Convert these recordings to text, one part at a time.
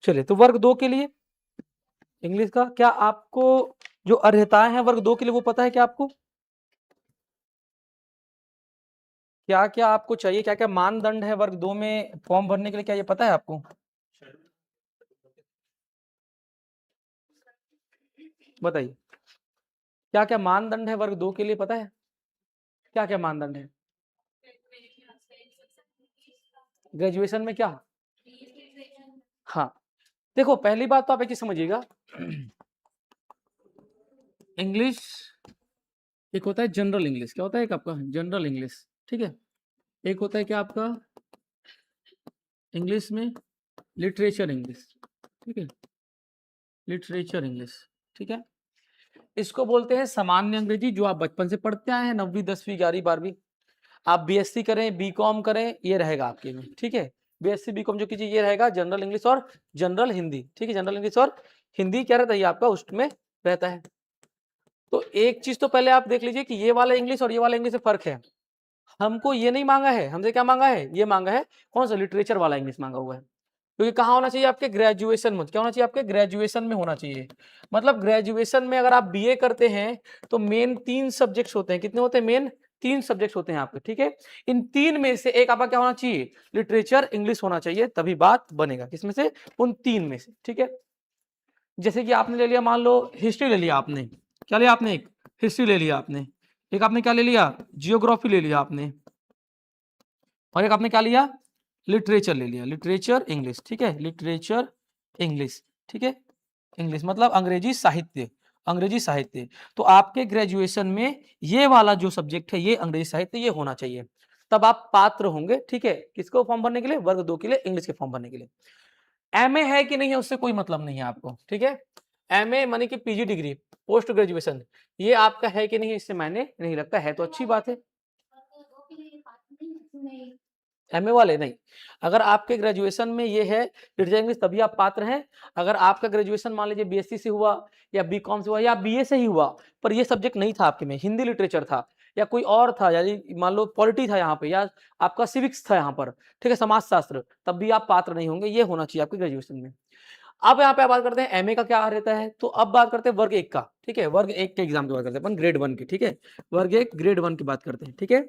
चलिए, तो वर्ग 2 के लिए इंग्लिश का क्या आपको जो अर्हताएं हैं वर्ग 2 के लिए वो पता है क्या आपको? क्या क्या आपको चाहिए, क्या क्या मानदंड है वर्ग 2 में फॉर्म भरने के लिए, क्या ये पता है आपको? बताइए, क्या क्या मानदंड है वर्ग 2 के लिए पता है? क्या क्या मानदंड है? ग्रेजुएशन में क्या? हाँ, देखो पहली बात तो आप एक चीज समझिएगा, इंग्लिश एक होता है जनरल इंग्लिश। क्या होता है एक आपका जनरल इंग्लिश, ठीक है। एक होता है क्या आपका इंग्लिश में लिटरेचर इंग्लिश, ठीक है, लिटरेचर इंग्लिश, ठीक है। इसको बोलते हैं सामान्य अंग्रेजी, जो आप बचपन से पढ़ते आए हैं, 9वीं 10वीं 11वीं 12वीं। आप बीएससी करें बीकॉम करें ये रहेगा आपके में, ठीक है। बीएससी बीकॉम जो कीजिए ये रहेगा जनरल इंग्लिश और जनरल हिंदी, ठीक है। जनरल इंग्लिश और हिंदी क्या रहता है आपका उसमें रहता है। तो एक चीज तो पहले आप देख लीजिए कि ये वाला इंग्लिश और ये वाला इंग्लिश में फर्क है। हमको ये नहीं मांगा है, हमसे क्या मांगा है, ये मांगा है कौन सा लिटरेचर वाला इंग्लिश मांगा हुआ है। क्योंकि कहाँ होना चाहिए आपके ग्रेजुएशन में, क्या होना चाहिए आपके ग्रेजुएशन में होना चाहिए। मतलब ग्रेजुएशन में अगर आप बीए करते हैं तो मेन 3 सब्जेक्ट्स होते हैं। कितने होते हैं? मेन 3 सब्जेक्ट्स होते हैं आपके, ठीक है। इन 3 में से एक आपका क्या होना चाहिए, लिटरेचर इंग्लिश होना चाहिए, तभी बात बनेगा। किसमें से? उन 3 में से, ठीक है। जैसे कि आपने ले लिया, मान लो हिस्ट्री ले लिया आपने, क्या लिया आपने, एक हिस्ट्री ले लिया आपने, एक आपने क्या ले लिया, जियोग्राफी ले लिया आपने, और एक आपने क्या लिया, लिटरेचर ले लिया, लिटरेचर इंग्लिश, ठीक है, लिटरेचर इंग्लिश, ठीक है। इंग्लिश मतलब अंग्रेजी साहित्य, अंग्रेजी साहित्य। तो आपके ग्रेजुएशन में ये वाला जो सब्जेक्ट है ये अंग्रेजी साहित्य ये होना चाहिए, तब आप पात्र होंगे, ठीक है। किसको फॉर्म भरने के लिए? वर्ग 2 के लिए, इंग्लिश के फॉर्म भरने के लिए। एमए है कि नहीं है उससे कोई मतलब नहीं है आपको, ठीक है। एमए माने कि पीजी डिग्री, पोस्ट ग्रेजुएशन, ये आपका है कि नहीं इससे मायने नहीं रखता है, तो अच्छी बात है। एमए वाले नहीं, अगर आपके ग्रेजुएशन में ये है लिटरेचर इंग्लिश तभी आप पात्र हैं। अगर आपका ग्रेजुएशन मान लीजिए बीएससी से हुआ या बीकॉम से हुआ या बीए से ही हुआ, पर ये सब्जेक्ट नहीं था आपके में, हिंदी लिटरेचर था या कोई और था, यानी मान लो पॉलिटी था यहाँ पे या आपका सिविक्स था यहाँ पर, ठीक है, समाजशास्त्र, तब भी आप पात्र नहीं होंगे। ये होना चाहिए आपके ग्रेजुएशन में। अब यहाँ पे बात करते हैं एमए का क्या रहता है, तो अब बात करते हैं वर्ग 1 का, ठीक है। वर्ग 1 के एग्जाम की बात करते हैं अपन, ग्रेड 1 की, ठीक है। वर्ग 1 ग्रेड 1 की बात करते हैं, ठीक है।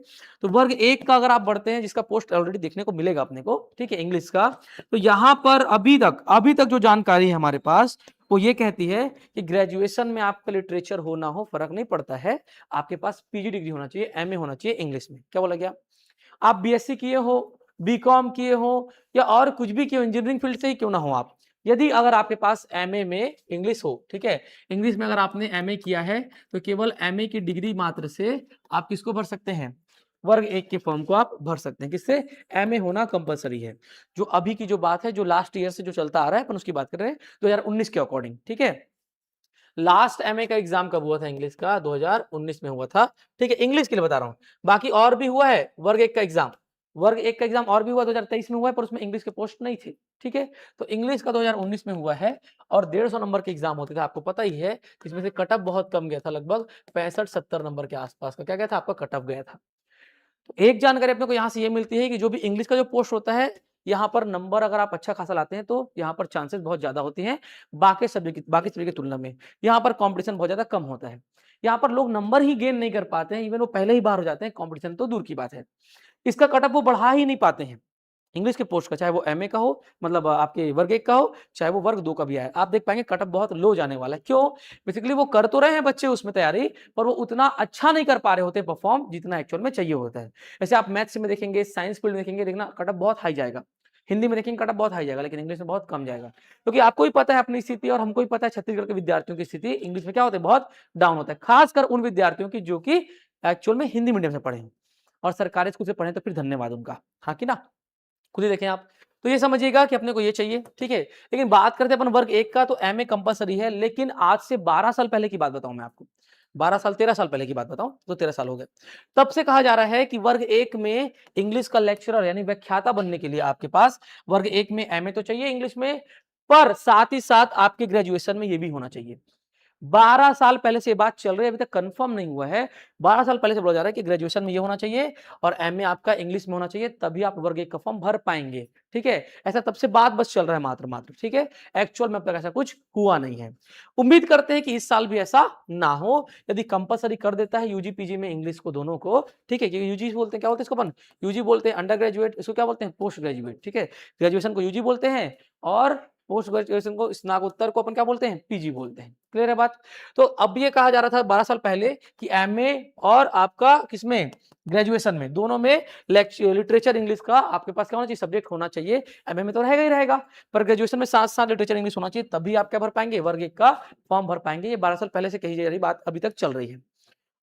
तो वर्ग 1 का अगर आप बढ़ते हैं, जिसका पोस्ट ऑलरेडी देखने को मिलेगा अपने को, ठीक है, इंग्लिश का, तो यहाँ पर अभी तक जो जानकारी है हमारे पास वो ये कहती है कि ग्रेजुएशन में आपका लिटरेचर हो ना हो फर्क नहीं पड़ता है, आपके पास पीजी डिग्री होना चाहिए, एमए होना चाहिए इंग्लिश में। क्या बोला गया? आप बीएससी किए हो, बीकॉम किए हो या और कुछ भी किए हो, इंजीनियरिंग फील्ड से ही क्यों ना हो आप, यदि अगर आपके पास एमए में इंग्लिश हो, ठीक है, इंग्लिश में अगर आपने एमए किया है तो केवल एमए की डिग्री मात्र से आप किसको भर सकते हैं? वर्ग 1 के फॉर्म को आप भर सकते हैं। किससे? एमए होना कंपलसरी है। जो अभी की जो बात है, जो लास्ट ईयर से जो चलता आ रहा है, अपन उसकी बात कर रहे हैं 2019 के अकॉर्डिंग, ठीक है। लास्ट एमए का एग्जाम कब हुआ था इंग्लिश का? 2019 में हुआ था, ठीक है। इंग्लिश के लिए बता रहा हूं, बाकी और भी हुआ है वर्ग 1 का एग्जाम। वर्ग 1 का एग्जाम और भी हुआ 2023 में हुआ है, पर उसमें इंग्लिश के पोस्ट नहीं थे, ठीक है। तो इंग्लिश का 2019 में हुआ है और 150 नंबर के एग्जाम होते थे, आपको पता ही है। इसमें से कट ऑफ बहुत कम गया था, लगभग 65-70 नंबर के आसपास का क्या गया था आपका कट ऑफ गया था। तो एक जानकारी अपने को यहाँ से ये मिलती है कि जो भी इंग्लिश का जो पोस्ट होता है, यहाँ पर नंबर अगर आप अच्छा खासा लाते हैं तो यहाँ पर चांसेस बहुत ज्यादा होती हैं बाकी सब्जेक्ट की तुलना में। यहाँ पर कंपटीशन बहुत ज्यादा कम होता है, यहाँ पर लोग नंबर ही गेन नहीं कर पाते हैं, इवन वो पहले ही बाहर हो जाते हैं, कंपटीशन तो दूर की बात है। इसका कट ऑफ वो बढ़ा ही नहीं पाते हैं इंग्लिश के पोस्ट का, चाहे वो एमए का हो, मतलब आपके वर्ग 1 का हो, चाहे वो वर्ग 2 का भी आए, आप देख पाएंगे कट ऑफ बहुत लो जाने वाला है। क्यों? बेसिकली वो कर तो रहे हैं बच्चे उसमें तैयारी, पर वो उतना अच्छा नहीं कर पा रहे होते परफॉर्म जितना एक्चुअल में चाहिए होता है। जैसे आप मैथ्स में देखेंगे, साइंस फील्ड में देखेंगे, देखना कट ऑफ बहुत हाई जाएगा। हिंदी में देखेंगे कट ऑफ बहुत हाई जाएगा, लेकिन इंग्लिश में बहुत कम जाएगा, क्योंकि आपको ही पता है अपनी स्थिति और हमको ही पता है छत्तीसगढ़ के विद्यार्थियों की स्थिति इंग्लिश में क्या होता है, बहुत डाउन होता है, खासकर उन विद्यार्थियों की जो कि एक्चुअल में हिंदी मीडियम से पढ़े हैं और सरकारी स्कूल से पढ़े, तो फिर धन्यवाद उनका, हाँ कि ना। खुद ही देखें आप। तो ये समझिएगा कि अपने को ये चाहिए, ठीक है। लेकिन बात करते हैं अपन वर्ग 1 का, तो एमए कंपलसरी है, लेकिन आज से 12 साल पहले की बात बताऊं मैं आपको, 12 साल 13 साल पहले की बात बताऊं तो 13 साल हो गए, तब से कहा जा रहा है कि वर्ग 1 में इंग्लिश का लेक्चरर यानी व्याख्याता बनने के लिए आपके पास वर्ग 1 में एमए तो चाहिए इंग्लिश में, पर साथ ही साथ आपके ग्रेजुएशन में ये भी होना चाहिए। 12 साल पहले से ये बात चल रही है, अभी तक कंफर्म नहीं हुआ है। 12 साल पहले से बोला जा रहा है कि ग्रेजुएशन में ये होना चाहिए और एमए आपका इंग्लिश में होना चाहिए, तभी आप वर्ग 1 का फॉर्म भर पाएंगे। ठीक है, ऐसा तब से बात बस चल रहा है मात्र मात्र। ठीक है, एक्चुअल में अब तक ऐसा कुछ हुआ नहीं है। उम्मीद करते हैं कि इस साल भी ऐसा ना हो। यदि कंपलसरी कर देता है यूजी पीजी में इंग्लिश को दोनों को, ठीक है, क्योंकि यूजी बोलते हैं, क्या बोलते हैं इसको अपन, यूजी बोलते हैं अंडर ग्रेजुएट, इसको क्या बोलते हैं पोस्ट ग्रेजुएट। ठीक है, ग्रेजुएशन को यूजी बोलते हैं और पोस्ट ग्रेजुएशन को, स्नातकोत्तर को अपन क्या बोलते हैं, पीजी बोलते हैं। क्लियर है बात। तो अब ये कहा जा रहा था 12 साल पहले कि एमए और आपका किसमें, ग्रेजुएशन में, दोनों में लिटरेचर इंग्लिश का आपके पास क्या होना चाहिए, सब्जेक्ट होना चाहिए। एमए में तो रहेगा ही रहेगा, पर ग्रेजुएशन में साथ साथ लिटरेचर इंग्लिश होना चाहिए, तभी आप क्या भर पाएंगे, वर्ग 1 का फॉर्म भर पाएंगे। ये 12 साल पहले से कही जा रही बात अभी तक चल रही है।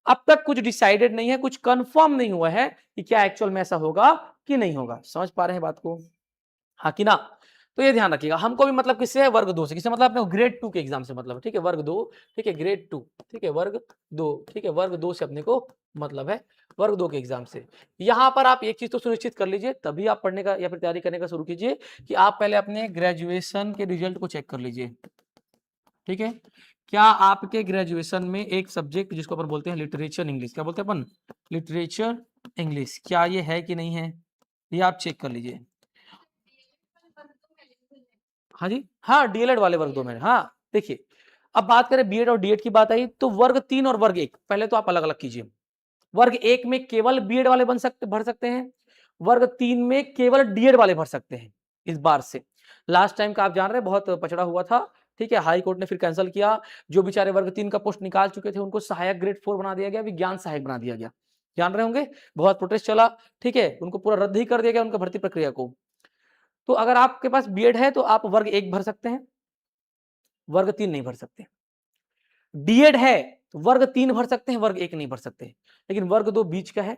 अब तक कुछ डिसाइडेड नहीं है, कुछ कंफर्म नहीं हुआ है कि क्या एक्चुअल में ऐसा होगा कि नहीं होगा। समझ पा रहे हैं बात को, हाँ कि ना। तो ये ध्यान रखिएगा, हमको भी मतलब किससे है, वर्ग 2 से। किससे मतलब, अपने ग्रेड 2 के एग्जाम से मतलब है। ठीक है, वर्ग 2, ठीक है, ग्रेड 2, ठीक है, वर्ग 2, ठीक है, वर्ग 2 से अपने को मतलब है, वर्ग 2 के एग्जाम से। यहां पर आप एक चीज तो सुनिश्चित कर लीजिए, तभी आप पढ़ने का या फिर तैयारी करने का शुरू कीजिए, कि आप पहले अपने ग्रेजुएशन के रिजल्ट को चेक कर लीजिए। ठीक है, क्या आपके ग्रेजुएशन में एक सब्जेक्ट जिसको अपन बोलते हैं लिटरेचर इंग्लिश, क्या बोलते हैं अपन, लिटरेचर इंग्लिश, क्या ये है कि नहीं है, ये आप चेक कर लीजिए। हाँ जी, हाँ, डीएलएड वाले वर्ग 2 में। हाँ, देखिए, अब बात करें बीएड और डीएड की बात आई, तो वर्ग 3 और वर्ग 1 पहले तो आप अलग अलग कीजिए। वर्ग 1 में केवल बीएड वाले भर सकते हैं, वर्ग 3 में केवल डीएड वाले भर सकते हैं। इस बार से लास्ट टाइम का आप जान रहे हैं बहुत पचड़ा हुआ था। ठीक है, हाई कोर्ट ने फिर कैंसिल किया। जो बेचारे वर्ग 3 का पोस्ट निकाल चुके थे उनको सहायक ग्रेड 4 बना दिया गया, विज्ञान सहायक बना दिया गया। जान रहे होंगे, बहुत प्रोटेस्ट चला। ठीक है, उनको पूरा रद्द ही कर दिया गया उनका भर्ती प्रक्रिया को। तो अगर आपके पास बीएड है तो आप वर्ग 1 भर सकते हैं, वर्ग 3 नहीं भर सकते। डीएड है तो वर्ग 3 भर सकते हैं, वर्ग 1 नहीं भर सकते। लेकिन वर्ग 2 बीच का है,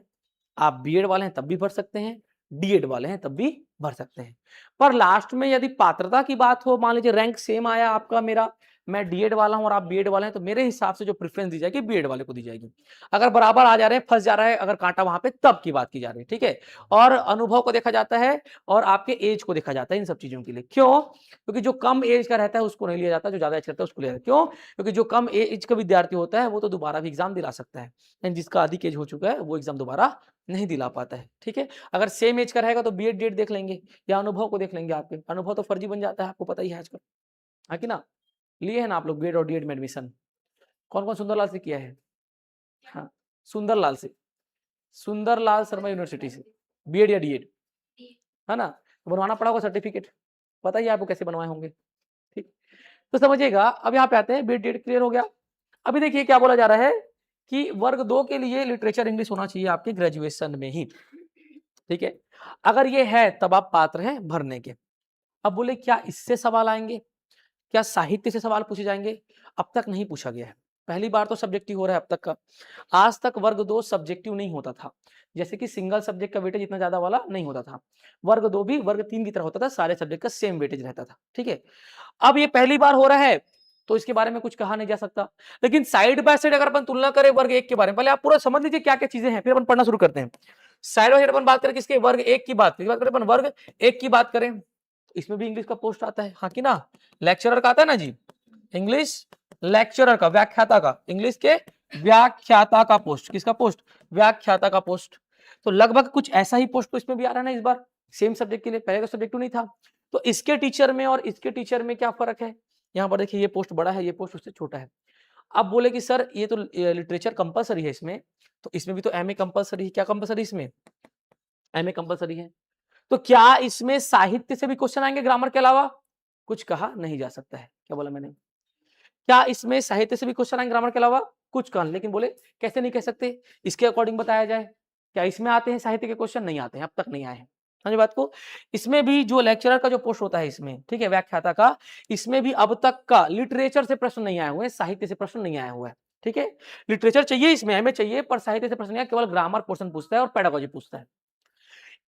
आप बीएड वाले हैं तब भी भर सकते हैं, डीएड वाले हैं तब भी भर सकते हैं। पर लास्ट में यदि पात्रता की बात हो, मान लीजिए रैंक सेम आया आपका मेरा, मैं डीएड वाला हूं और आप बीएड वाले हैं, तो मेरे हिसाब से जो प्रेफरेंस दी जाएगी बीएड वाले को दी जाएगी। अगर बराबर आ जा रहे हैं, फंस जा रहा है अगर कांटा वहां पे, तब की बात की जा रही है। ठीक है, और अनुभव को देखा जाता है और आपके एज को देखा जाता है इन सब चीजों के लिए। क्यों? क्योंकि जो कम एज का रहता है उसको नहीं लिया जाता, जो ज्यादा एज करता है उसको लिया जाता है। क्यों? क्योंकि जो कम एज का विद्यार्थी होता है वो तो दोबारा भी एग्जाम दिला सकता है, एंड जिसका अधिक एज हो चुका है वो एग्जाम दोबारा नहीं दिला पाता है। ठीक है, अगर सेम एज का रहेगा तो बीएड डीएड देख लेंगे या अनुभव को देख लेंगे। आपके अनुभव तो फर्जी बन जाता है, आपको पता ही है आजकल, है कि ना। लिए है ना आप लोग बीएड और डीएड में एडमिशन, कौन कौन सुंदरलाल से किया है? हाँ, सुंदरलाल से, सुंदरलाल शर्मा यूनिवर्सिटी से बीएड या डीएड, है ना। तो बनवाना पड़ा होगा सर्टिफिकेट, पता ही है आपको कैसे बनवाए होंगे। ठीक, तो समझिएगा। अब यहाँ पे आते हैं, बीएड डीएड क्लियर हो गया। अभी देखिए क्या बोला जा रहा है कि वर्ग 2 के लिए लिटरेचर इंग्लिश होना चाहिए आपके ग्रेजुएशन में ही। ठीक है, अगर ये है तब आप पात्र हैं भरने के। अब बोले क्या इससे सवाल आएंगे, क्या साहित्य से सवाल पूछे जाएंगे? अब तक नहीं पूछा गया है, पहली बार तो सब्जेक्टिव हो रहा है अब तक का। आज तक वर्ग 2 सब्जेक्टिव नहीं होता था, जैसे कि सिंगल सब्जेक्ट का वेटेज इतना ज्यादा वाला नहीं होता था। वर्ग 2 भी वर्ग 3 की तरह होता था, सारे सब्जेक्ट का सेम वेटेज रहता था। ठीक है, अब ये पहली बार हो रहा है तो इसके बारे में कुछ कहा नहीं जा सकता। लेकिन साइड बाय साइड अगर अपन तुलना करें वर्ग 1 के बारे में, पहले आप पूरा समझ लीजिए क्या क्या चीजें हैं, फिर अपन पढ़ना शुरू करते हैं। साइड बाय साइड अपन बात करें किसके, वर्ग 1 की बात करें, अपन वर्ग 1 की बात करें, इसमें भी इंग्लिश का पोस्ट आता है, हाँ कि ना। लेक्चरर का आता है ना जी, इंग्लिश लेक्चरर का, व्याख्याता का, इंग्लिश के व्याख्याता का पोस्ट, किसका पोस्ट, व्याख्याता का पोस्ट। तो लगभग कुछ ऐसा ही पोस्ट तो इसमें भी आ रहा है ना इस बार, सेम सब्जेक्ट के लिए। पहले तो सब्जेक्ट नहीं था, तो इसके टीचर में और इसके टीचर में क्या फर्क है? यहाँ पर देखिए, ये पोस्ट बड़ा है, ये पोस्ट उससे छोटा है। अब बोले कि सर ये तो लिटरेचर कंपलसरी है इसमें, तो इसमें भी तो एमए कंपलसरी है। क्या कंपलसरी इसमें? एमए कंपलसरी है। तो क्या इसमें साहित्य से भी क्वेश्चन आएंगे ग्रामर के अलावा? कुछ कहा नहीं जा सकता है। क्या बोला मैंने? क्या इसमें साहित्य से भी क्वेश्चन आएंगे ग्रामर के अलावा? कुछ कहा, लेकिन बोले कैसे नहीं कह सकते, इसके अकॉर्डिंग बताया जाए। क्या इसमें आते हैं साहित्य के क्वेश्चन? नहीं आते हैं, अब तक नहीं आए हैं। समझे बात को। इसमें भी जो लेक्चरर का जो पोस्ट होता है इसमें, ठीक है, व्याख्याता का, इसमें भी अब तक का लिटरेचर से प्रश्न नहीं आए हुए, साहित्य से प्रश्न नहीं आया हुआ है। ठीक है, लिटरेचर चाहिए इसमें, एमए चाहिए, पर साहित्य से प्रश्न नहीं आया, केवल ग्रामर पोर्शन पूछता है और पेडागोजी पूछता है।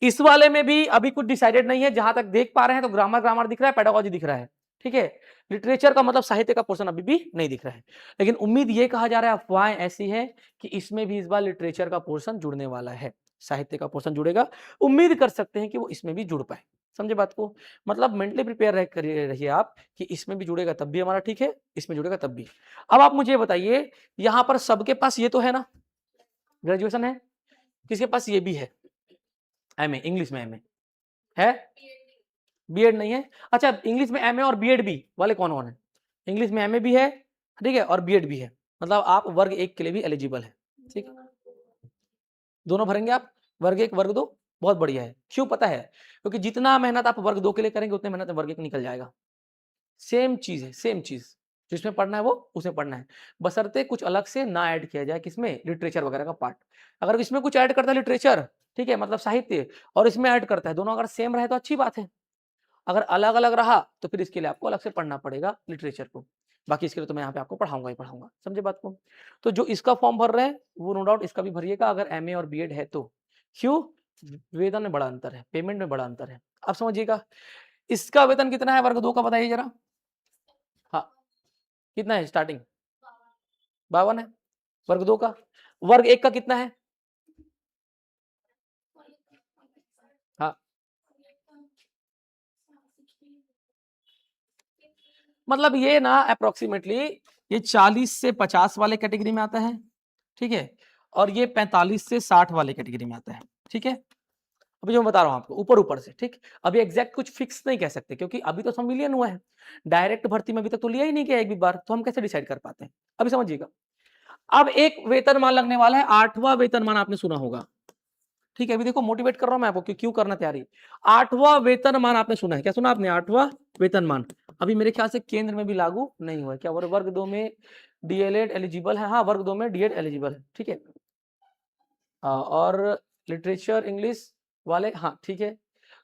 इस वाले में भी अभी कुछ डिसाइडेड नहीं है, जहां तक देख पा रहे हैं तो ग्रामर ग्रामर दिख रहा है, पेडागोजी दिख रहा है। ठीक है, लिटरेचर का मतलब साहित्य का पोर्शन अभी भी नहीं दिख रहा है। लेकिन उम्मीद ये कहा जा रहा है, अफवाहें ऐसी हैं कि इसमें भी इस बार लिटरेचर का पोर्शन जुड़ने वाला है। साहित्य का पोर्शन जुड़ेगा। उम्मीद कर सकते हैं कि वो इसमें भी जुड़ पाए। समझे बात को? मतलब मेंटली प्रिपेयर रहिए आप कि इसमें भी जुड़ेगा तब भी हमारा ठीक है, इसमें जुड़ेगा तब भी। अब आप मुझे बताइए, यहाँ पर सबके पास ये तो है ना, ग्रेजुएशन है, किसके पास ये भी है, एमए, इंग्लिश में एमए है, बीएड नहीं है। अच्छा, इंग्लिश में एमए और बीएड भी वाले कौन कौन है? इंग्लिश में एमए भी है, ठीक है, और बीएड भी है, मतलब आप वर्ग 1 के लिए भी एलिजिबल है। ठीक, दोनों भरेंगे आप, वर्ग 1 वर्ग 2, बहुत बढ़िया है। क्यों पता है? क्योंकि जितना मेहनत आप वर्ग 2 के लिए करेंगे उतने मेहनत वर्ग 1 निकल जाएगा। सेम चीज है, सेम चीज, जिसमें पढ़ना है वो उसमें पढ़ना है, बशर्ते कुछ अलग से ना ऐड किया जाए, किसमें, लिटरेचर वगैरह का पार्ट। अगर इसमें कुछ ऐड करता है लिटरेचर, ठीक है, मतलब साहित्य, और इसमें ऐड करता है, दोनों अगर सेम रहे तो अच्छी बात है। अगर अलग अलग रहा तो फिर इसके लिए आपको अलग से पढ़ना पड़ेगा लिटरेचर को। बाकी इसके लिए तो मैं यहाँ पे आपको पढ़ाऊंगा ही पढ़ाऊंगा। समझे बात को? तो जो इसका फॉर्म भर रहे हैं वो नो डाउट इसका भी भरिएगा, अगर एमए और बीएड है तो। क्यों? वेतन में बड़ा अंतर है, पेमेंट में बड़ा अंतर है, आप समझिएगा। इसका वेतन कितना है वर्ग 2 का, बताइए जरा। हाँ, कितना है स्टार्टिंग? 52 है वर्ग 2 का। वर्ग 1 का कितना है? हाँ, मतलब ये ना अप्रोक्सीमेटली ये 40 से 50 वाले कैटेगरी में आता है, ठीक है, और ये 45 से 60 वाले कैटेगरी में आता है, ठीक है। अभी जो मैं बता रहा हूं आपको ऊपर ऊपर से, ठीक। अभी एग्जैक्ट कुछ फिक्स नहीं कह सकते क्योंकि अभी तो संविलियन हुआ है, डायरेक्ट भर्ती में अभी तक तो लिया ही नहीं गया एक भी बार, तो हम कैसे डिसाइड कर पाते हैं? अभी समझिएगा। अब एक वेतनमान लगने वाला है, 8वां वेतनमान आपने सुना होगा, ठीक है। अभी देखो मोटिवेट कर रहा हूं मैं आपको कि क्यों करना तैयारी। 8वां वेतनमान आपने सुना है, क्या सुना आपने? 8वां वेतनमान अभी मेरे ख्याल से केंद्र में भी लागू नहीं हुआ है। क्या वर्ग 2 में डीएलएड एलिजिबल है? हाँ, वर्ग 2 में डीएड एलिजिबल है, ठीक है। और लिटरेचर इंग्लिश वाले, हाँ ठीक है,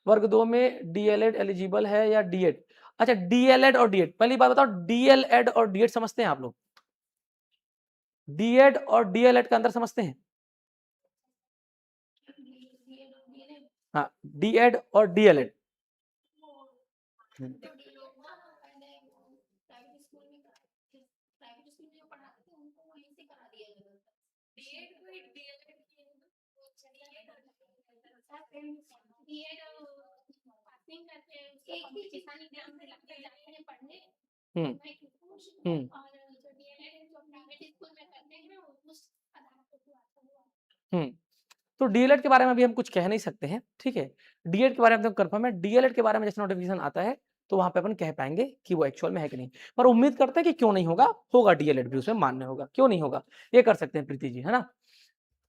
वर्ग 2 में डीएलएड एलिजिबल है या डीएड? अच्छा, डीएलएड और डीएड, पहली बात बताओ, डीएलएड और डीएड समझते हैं आप लोग? डीएड और डीएलएड का अंदर समझते हैं? हाँ, डीएड और डीएलएड। हम्म हम्म हम्म तो डीएलएड के बारे में अभी हम कुछ कह नहीं सकते हैं, ठीक है। डीएड के बारे में तो कंफर्म है, डीएलएड के बारे में जैसे नोटिफिकेशन आता है तो वहां पे अपन कह पाएंगे कि वो एक्चुअल में है कि नहीं, पर उम्मीद करते हैं कि क्यों नहीं होगा, होगा, डीएलएड भी उसमें मान्य होगा, क्यों नहीं होगा, ये कर सकते हैं प्रीति जी, है ना।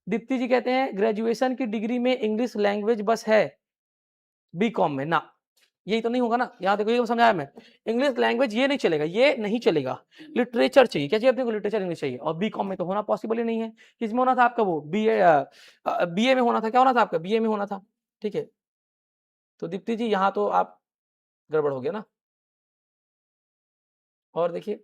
दीप्ति जी कहते हैं ग्रेजुएशन की डिग्री में इंग्लिश लैंग्वेज बस है, बीकॉम में ना, यही तो नहीं होगा ना। यहाँ देखो ये समझाया मैं, इंग्लिश लैंग्वेज ये नहीं चलेगा, ये नहीं चलेगा, लिटरेचर चाहिए। क्या चाहिए अपने को? लिटरेचर इंग्लिश चाहिए, और बीकॉम में तो होना पॉसिबल ही नहीं है। किसमें होना था आपका? वो बीए में होना था। क्या होना था आपका? बीए में होना था, ठीक है। तो दीप्ति जी यहाँ तो आप गड़बड़ हो गया ना। और देखिए,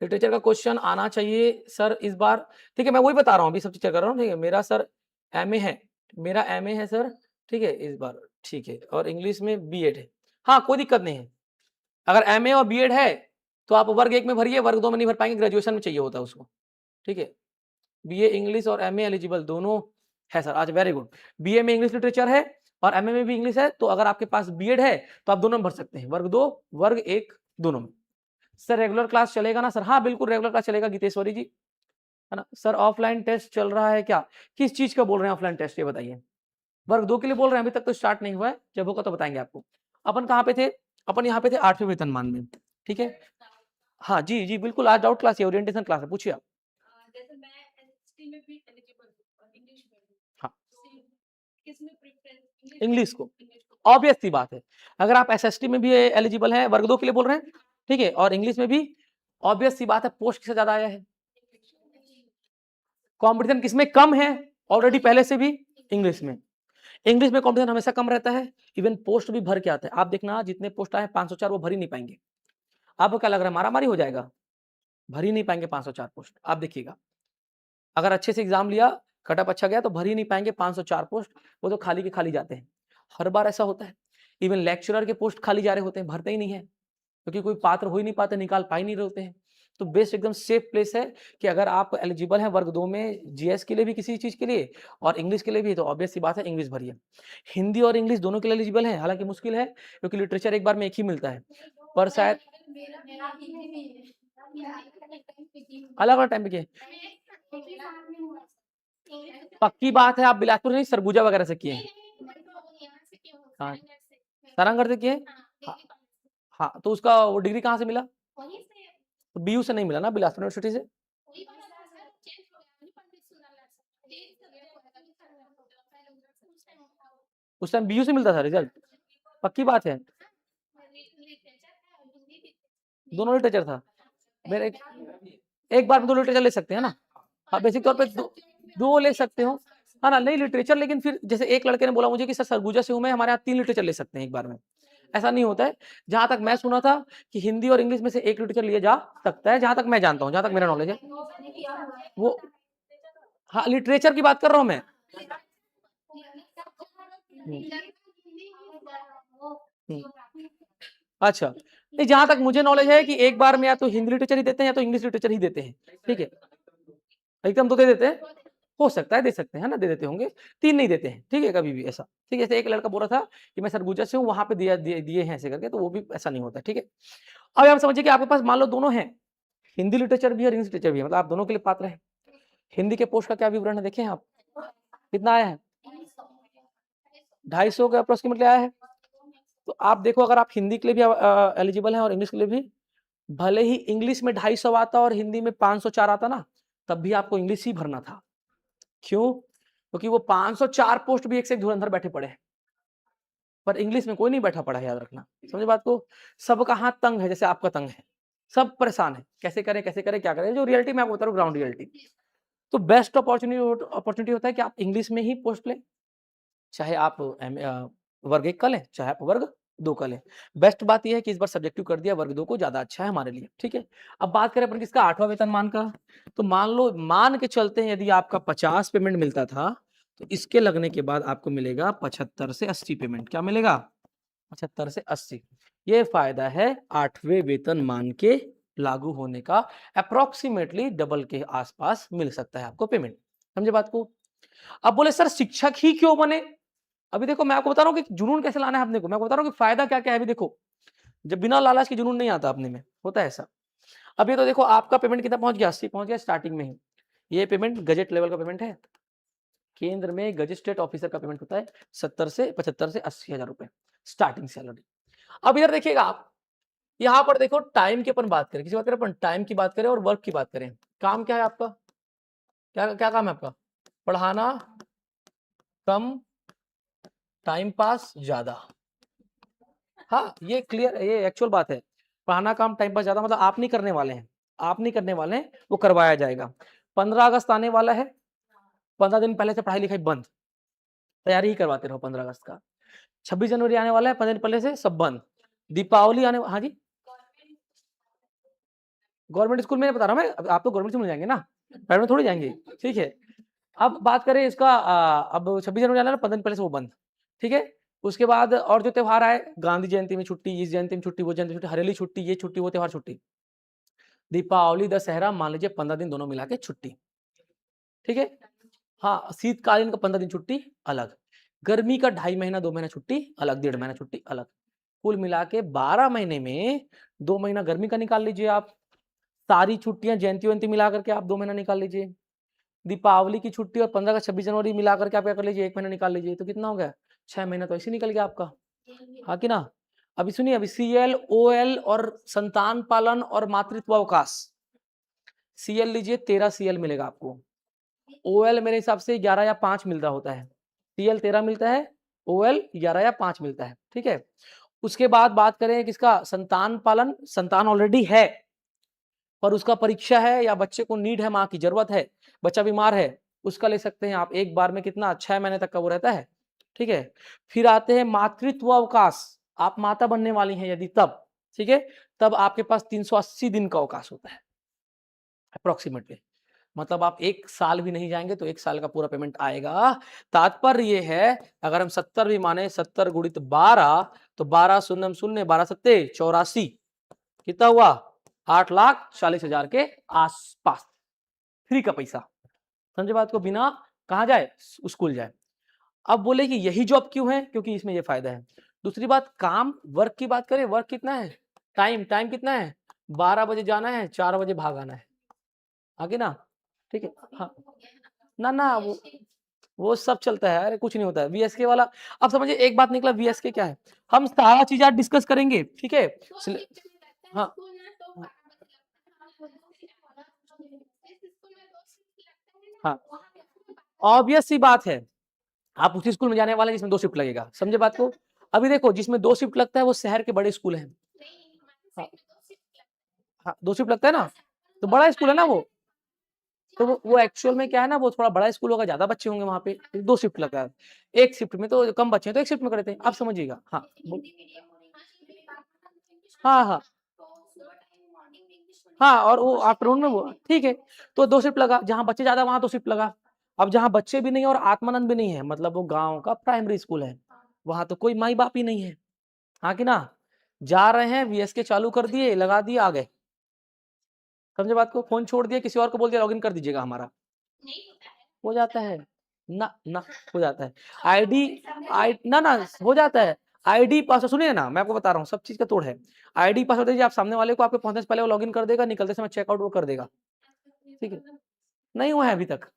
लिटरेचर का क्वेश्चन आना चाहिए सर इस बार, ठीक है। मैं वही बता रहा हूँ, अभी सब चीज कर रहा हूँ, ठीक है। मेरा सर एमए है, मेरा एमए है सर, ठीक है, इस बार, ठीक है, और इंग्लिश में बीएड है। हाँ, कोई दिक्कत नहीं है, अगर एमए और बीएड है तो आप वर्ग 1 में भरिए, वर्ग 2 में नहीं भर पाएंगे, ग्रेजुएशन में चाहिए होता है उसको, ठीक है। बीए इंग्लिश और एमए एलिजिबल दोनों है सर, आज वेरी गुड। बीए में इंग्लिश लिटरेचर है और एमए में भी इंग्लिश है, तो अगर आपके पास बीएड है तो आप दोनों में भर सकते हैं, वर्ग 2 वर्ग 1 दोनों में। सर रेगुलर क्लास चलेगा ना सर? हाँ बिल्कुल रेगुलर क्लास चलेगा गीतेश्वरी जी, है ना। सर ऑफलाइन टेस्ट चल रहा है क्या? किस चीज का बोल रहे हैं ऑफलाइन टेस्ट, ये बताइए। वर्ग 2 के लिए बोल रहे हैं? अभी तक तो स्टार्ट नहीं हुआ है, जब होगा तो बताएंगे आपको। अपन कहाँ पे थे? अपन यहाँ पे थे 8वें वेतनमान में, ठीक है। हाँ जी जी बिल्कुल, आज डाउट क्लास है, ओरिएंटेशन क्लास है, पूछिए आप। हाँ, इंग्लिश को, ऑब्वियस सी बात है, अगर आप एसएसटी में भी एलिजिबल हैं, वर्ग 2 के लिए बोल रहे हैं, ठीक है, और इंग्लिश में भी, ऑब्वियस सी बात है, पोस्ट किससे ज्यादा आया है? कंपटीशन किसमें कम है? ऑलरेडी पहले से भी इंग्लिश में। इंग्लिश में कंपटीशन हमेशा कम रहता है, इवन पोस्ट भी भर के आता है। आप देखना जितने पोस्ट आए 504 वो भर ही नहीं पाएंगे। आपको क्या लग रहा है मारामारी हो जाएगा? भर ही नहीं पाएंगे 504 पोस्ट, आप देखिएगा। अगर अच्छे से एग्जाम लिया, कटअप अच्छा गया तो भर ही नहीं पाएंगे 504 पोस्ट, वो तो खाली के खाली जाते हैं। हर बार ऐसा होता है, इवन लेक्चरर के पोस्ट खाली जा रहे होते हैं, भरते ही नहीं है, क्योंकि कोई पात्र हो ही नहीं पाते, निकाल पा ही नहीं रहे होते हैं। तो बेस्ट एकदम सेफ प्लेस है कि अगर आप एलिजिबल हैं वर्ग 2 में जीएस के लिए भी किसी चीज़ के लिए और इंग्लिश के लिए भी, तो ऑब्वियस सी बात है इंग्लिश भरिए। हिंदी और इंग्लिश दोनों के लिए एलिजिबल हैं, हालाँकि मुश्किल है क्योंकि लिटरेचर एक बार में एक ही मिलता है। पर शायद अलग-अलग टाइम पे किए। पक्की बात है आप बिलासपुर नहीं सरगुजा वगैरह से किए हैं। हाँ, सारंगगढ़ से किए हैं? हाँ, हाँ, तो उसका वो डिग्री कहाँ से मिला? तो बीयू से नहीं मिला ना, बिलासपुर यूनिवर्सिटी से? उस टाइम बीयू से मिलता था रिजल्ट? पक्की बात है? दोनों लिटरेचर था? मेरे एक बार में 2 लिटरेचर ले सकते हैं ना? हाँ, बेसिक तौर पे 2 ले सकते हो। हाँ ना, नहीं लिटरेचर, लेकिन फिर जैसे एक लड़के ने बोला मुझे कि सर सरगुजा से हूँ मैं, हमारे यहाँ 3 लिटरेचर ले सकते हैं एक बार में। ऐसा नहीं होता है। जहाँ तक मैं सुना था कि हिंदी और इंग्लिश में से एक लिटरेचर लिया जा सकता है, जहाँ तक मैं जानता हूँ, जहाँ तक मेरा नॉलेज है। वो हाँ, लिटरेचर की बात कर रहा हूँ मैं। अच्छा, नहीं जहाँ तक मुझे नॉलेज है कि एक बार में या तो हिंदी लिटरेचर ही देते हैं या तो इंग्लिश लिटरेचर ही देते हैं, ठीक है? एकदम 2 दे देते हैं? हो सकता है दे सकते हैं ना, दे देते होंगे, 3 नहीं देते हैं, ठीक है? कभी भी ऐसा, ठीक है? जैसे एक लड़का बोल रहा था कि मैं सरगुजा से हूँ, वहाँ पे दिए हैं ऐसे करके, तो वो भी ऐसा नहीं होता, ठीक है? अब आप समझिए कि आपके पास मान लो दोनों हैं, हिंदी लिटरेचर भी है और इंग्लिश लिटरेचर भी है, मतलब आप दोनों के लिए पात्र हैं। हिंदी के पोस्ट का क्या विवरण है देखें आप? कितना आया है? 250 के अप्रोक्सिमेटली आया है। तो आप देखो अगर आप हिंदी के लिए भी एलिजिबल हैं और इंग्लिश के लिए भी, भले ही इंग्लिश में 250 आता और हिंदी में 504 आता ना, तब भी आपको इंग्लिश ही भरना था। क्यों? क्योंकि वो 504 पोस्ट भी एक से एक धुरंधर बैठे पड़े हैं। पर इंग्लिश में कोई नहीं बैठा पड़ा है, याद रखना। समझे बात को? सबका हाथ तंग है जैसे आपका तंग है। सब परेशान है, कैसे करें, क्या करें? जो रियलिटी मैं आपको बता रहा हूँ ग्राउंड रियलिटी। तो बेस्ट अपॉर्चुनिटी होता है कि आप इंग्लिश में ही पोस्ट लें, चाहे आप वर्ग 1 का लें, चाहे आप वर्ग 2 का लें। बेस्ट बात ये है कि इस बार सब्जेक्टिव कर दिया वर्ग 2 को, ज़्यादा अच्छा है हमारे लिए, ठीक है? अब बात करें अपन किसका 8वां वेतनमान का, तो मान के चलते हैं यदि आपका 50 पेमेंट मिलता था, तो इसके लगने के बाद आपको मिलेगा 75 से 80 पेमेंट। क्या मिलेगा? 75 से 80। ये फायदा है 8वें वेतनमान के लागू होने का, अप्रॉक्सिमेटली डबल के आसपास मिल सकता है आपको पेमेंट। समझे बात को? अब बोले सर शिक्षक ही क्यों बने? अभी देखो मैं आपको बता रहा हूँ कि जुनून कैसे लाना है अपने को, मैं आपको बता रहा हूँ कि फायदा क्या-क्या है अभी देखो। जब बिना लालच के जुनून नहीं आता अपने में, होता है ऐसा। अब ये तो देखो आपका पेमेंट कितना पहुँच गया? 80 पहुँच गया स्टार्टिंग में ही। ये पेमेंट गजेट लेवल का पेमेंट है। केंद्र में गजेस्टेड ऑफिसर का पेमेंट होता है 70 से 75 से 80 हज़ार रुपए स्टार्टिंग सैलरी। अब इधर देखिएगा आप, यहाँ पर देखो टाइम की अपन बात करें, किसी बात करें अपन टाइम की बात करें और वर्क की बात करें। काम क्या है आपका? क्या क्या काम है आपका? पढ़ाना कम, टाइम पास ज़्यादा। हाँ, ये क्लियर है, ये एक्चुअल बात है। पढ़ाना कम, टाइम पास ज़्यादा, मतलब आप नहीं करने वाले हैं। आप नहीं करने वाले हैं, वो करवाया जाएगा। 15 अगस्त आने वाला है, 15 दिन पहले से पढ़ाई-लिखाई बंद। तैयारी ही करवाते रहो 15 अगस्त का। 26 जनवरी आने वाला है, 15 दिन पहले से सब बंद। दीपावली आने हाँ जी? गवर्नमेंट स्कूल में बता रहा हूँ मैं, अब आप तो गवर्नमेंट स्कूल में जाएँगे ना, प्राइवेट में थोड़ी जाएँगे, ठीक है? अब बात करें इसका अब 26 जनवरी आना है ना, 15 दिन पहले से वो बंद, ठीक है? उसके बाद और जो त्योहार आए, गांधी जयंती में छुट्टी, इस जयंती में छुट्टी, वो जयंती में छुट्टी, हरेली छुट्टी, ये छुट्टी, वो त्योहार छुट्टी। दीपावली, दशहरा मान लीजिए 15 दिन दोनों मिला के छुट्टी, ठीक है? हाँ, शीतकालीन का 15 दिन छुट्टी अलग, गर्मी का 2.5 महीना 2 महीना छुट्टी अलग, 1.5 महीना छुट्टी अलग। कुल मिला के 12 महीने में 2 महीना गर्मी का निकाल लीजिए आप, सारी छुट्टियाँ जयंती-वयंती मिला करके आप 2 महीना निकाल लीजिए। दीपावली की छुट्टी और 15 का 26 जनवरी मिला करके आप क्या कर लीजिए 1 महीना निकाल लीजिए, तो कितना हो गया? 6 महीना तो ऐसे ही निकल गया आपका। हाँ कि ना? अभी सुनिए, अभी सीएल, ओएल और संतान पालन और मातृत्व अवकाश। सीएल लीजिए 13 सीएल मिलेगा आपको। ओएल मेरे हिसाब से 11 या 5 मिल रहा होता है। सीएल 13 मिलता है, ओएल 11 या 5 मिलता है, ठीक है? उसके बाद बात करें किसका? संतान पालन, संतान ऑलरेडी है पर उसका परीक्षा है या बच्चे को नीड है, माँ की जरूरत है, बच्चा बीमार है, उसका ले सकते हैं आप। एक बार में कितना? 6 महीने तक का वो रहता है, ठीक है? फिर आते हैं मातृत्व अवकाश, आप माता बनने वाली हैं यदि तब, ठीक है? तब आपके पास 380 दिन का अवकाश होता है अप्रोक्सीमेटली, मतलब आप 1 साल भी नहीं जाएंगे तो 1 साल का पूरा पेमेंट आएगा। तात्पर्य ये है, अगर हम 70 भी माने, 70 गुणित 12 तो 12 शून्य शून्य, 12 सत्ते 84, कितना हुआ? 8,40,000 के आसपास फ्री का पैसा, समझे बात को, बिना कहाँ जाए, स्कूल जाए। अब बोले कि यही जॉब क्यों है, क्योंकि इसमें ये फायदा है। दूसरी बात, काम वर्क की बात करें, वर्क कितना है, टाइम कितना है, 12 बजे जाना है, 4 बजे भाग आना है, आगे ना, ठीक है। हाँ ना वो सब चलता है, अरे कुछ नहीं होता है वीएसके वाला। अब समझिए एक बात निकला, वीएसके क्या है, हम सारा चीज आज डिस्कस करेंगे, ठीक है। हाँ हाँ, ऑब्वियस सी बात है, आप उसी स्कूल में जाने वाले हैं जिसमें 2 शिफ्ट लगेगा, समझे बात को। अभी देखो जिसमें 2 शिफ्ट लगता है वो शहर के बड़े स्कूल हैं। हाँ, हाँ 2 शिफ्ट लगता है ना, तो बड़ा स्कूल है ना वो, तो वो एक्चुअल में क्या है ना, वो थोड़ा बड़ा स्कूल होगा, ज्यादा बच्चे होंगे वहाँ पे, 2 शिफ्ट लगा है। एक शिफ्ट में तो कम बच्चे हैं तो एक शिफ्ट में कर देते हैं, आप समझिएगा। हाँ हाँ हाँ हाँ, और वो आफ्टरनून में वो ठीक है, तो 2 शिफ्ट लगा, जहाँ बच्चे ज्यादा वहाँ 2 शिफ्ट लगा। अब जहाँ बच्चे भी नहीं है और आत्मानंद भी नहीं है, मतलब वो गाँव का प्राइमरी स्कूल है, वहाँ तो कोई माई बाप ही नहीं है, हाँ कि ना, जा रहे हैं वीएसके चालू कर दिए, लगा दिए, आ गए, समझे बात को, फोन छोड़ दिया, किसी और को बोल दिया लॉगिन कर दीजिएगा हमारा, हो जाता है ना हो जाता है। आईडी ना हो जाता है, आईडी पासवर्ड सुनिए ना, मैं आपको बता रहा हूँ, सब चीज का तोड़ है। आईडी पासवर्ड दीजिए आप सामने वाले को, आपके पहुंचने से पहले वो लॉगिन कर देगा, निकलते समय चेकआउट वो कर देगा, ठीक है। नहीं हुआ है अभी तक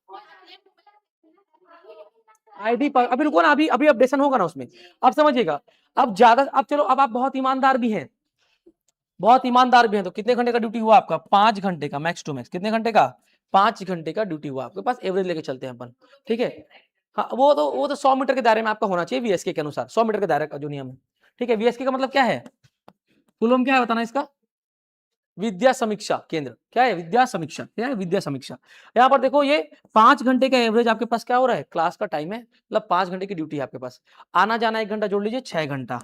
आईडी पर, अभी रुको ना, अभी अपडेशन होगा ना उसमें, अब समझिएगा। अब ज्यादा, अब चलो, अब आप बहुत ईमानदार भी हैं, बहुत ईमानदार भी हैं, तो कितने घंटे का ड्यूटी हुआ आपका, 5 घंटे का मैक्स टू मैक्स, कितने घंटे का, 5 घंटे का ड्यूटी हुआ आपके पास, एवरेज लेके चलते हैं अपन, ठीक है। हाँ वो तो 100 मीटर के दायरे में आपका होना चाहिए वीएसके के अनुसार, 100 मीटर के दायरे का जो नियम है, ठीक है। वीएसके का मतलब क्या है, फुल फॉर्म क्या है बताना इसका, विद्या समीक्षा केंद्र, क्या है, विद्या समीक्षा, क्या है, विद्या समीक्षा। यहाँ पर देखो ये 5 घंटे का एवरेज आपके पास क्या हो रहा है, क्लास का टाइम है, मतलब 5 घंटे की ड्यूटी है आपके पास, आना जाना 1 घंटा जोड़ लीजिए, 6 घंटा,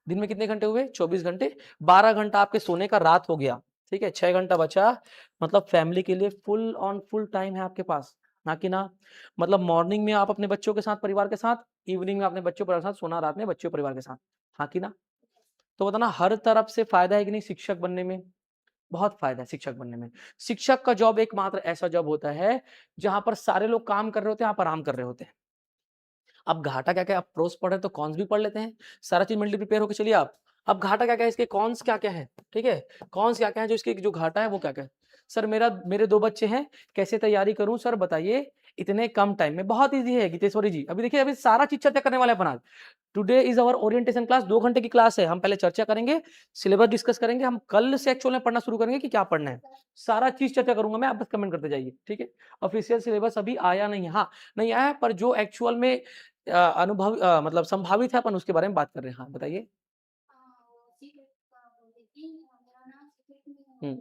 दिन में कितने घंटे हुए, 24 घंटे, 12 घंटा आपके सोने का रात हो गया, ठीक है, 6 घंटा बचा, मतलब फैमिली के लिए फुल ऑन फुल टाइम है आपके पास, ना कि ना, मतलब मॉर्निंग में आप अपने बच्चों के साथ, परिवार के साथ, इवनिंग में अपने बच्चों परिवार के साथ, सोना रात में बच्चों परिवार के साथ, हाँ कि ना। तो बताना हर तरफ से फायदा है कि नहीं शिक्षक बनने में, बहुत फायदा है शिक्षक बनने में। शिक्षक का जॉब एकमात्र ऐसा जॉब होता है जहां पर सारे लोग काम कर रहे होते हैं, आप आराम कर रहे होते हैं। अब घाटा क्या क्या है, आप प्रोस पढ़ रहे हैं तो कॉन्स भी पढ़ लेते हैं, सारा चीज मेंटली प्रिपेयर होकर चलिए आप। अब घाटा क्या क्या है, इसके कॉन्स क्या क्या है, ठीक है, कॉन्स क्या क्या है, जो इसके जो घाटा है वो क्या क्या है। सर मेरे 2 बच्चे हैं, कैसे तैयारी करूं सर बताइए, इतने कम टाइम में, बहुत ईजी है गीतेश्वरी जी, अभी देखिए अभी सारा चीज चर्चा करने वाले हैं अपन आज। Today is our orientation class, 2 घंटे की क्लास है, हम पहले चर्चा करेंगे, सिलेबस डिस्कस करेंगे, हम कल से एक्चुअल में पढ़ना शुरू करेंगे कि क्या पढ़ना है, सारा चीज चर्चा करूंगा मैं, आप बस कमेंट करते जाइए, ठीक है। ऑफिशियल सिलेबस अभी आया नहीं है, हाँ नहीं आया है, पर जो एक्चुअल में अनुभव मतलब संभावित है अपन उसके बारे में बात कर रहे हैं, हाँ बताइए। हम्म,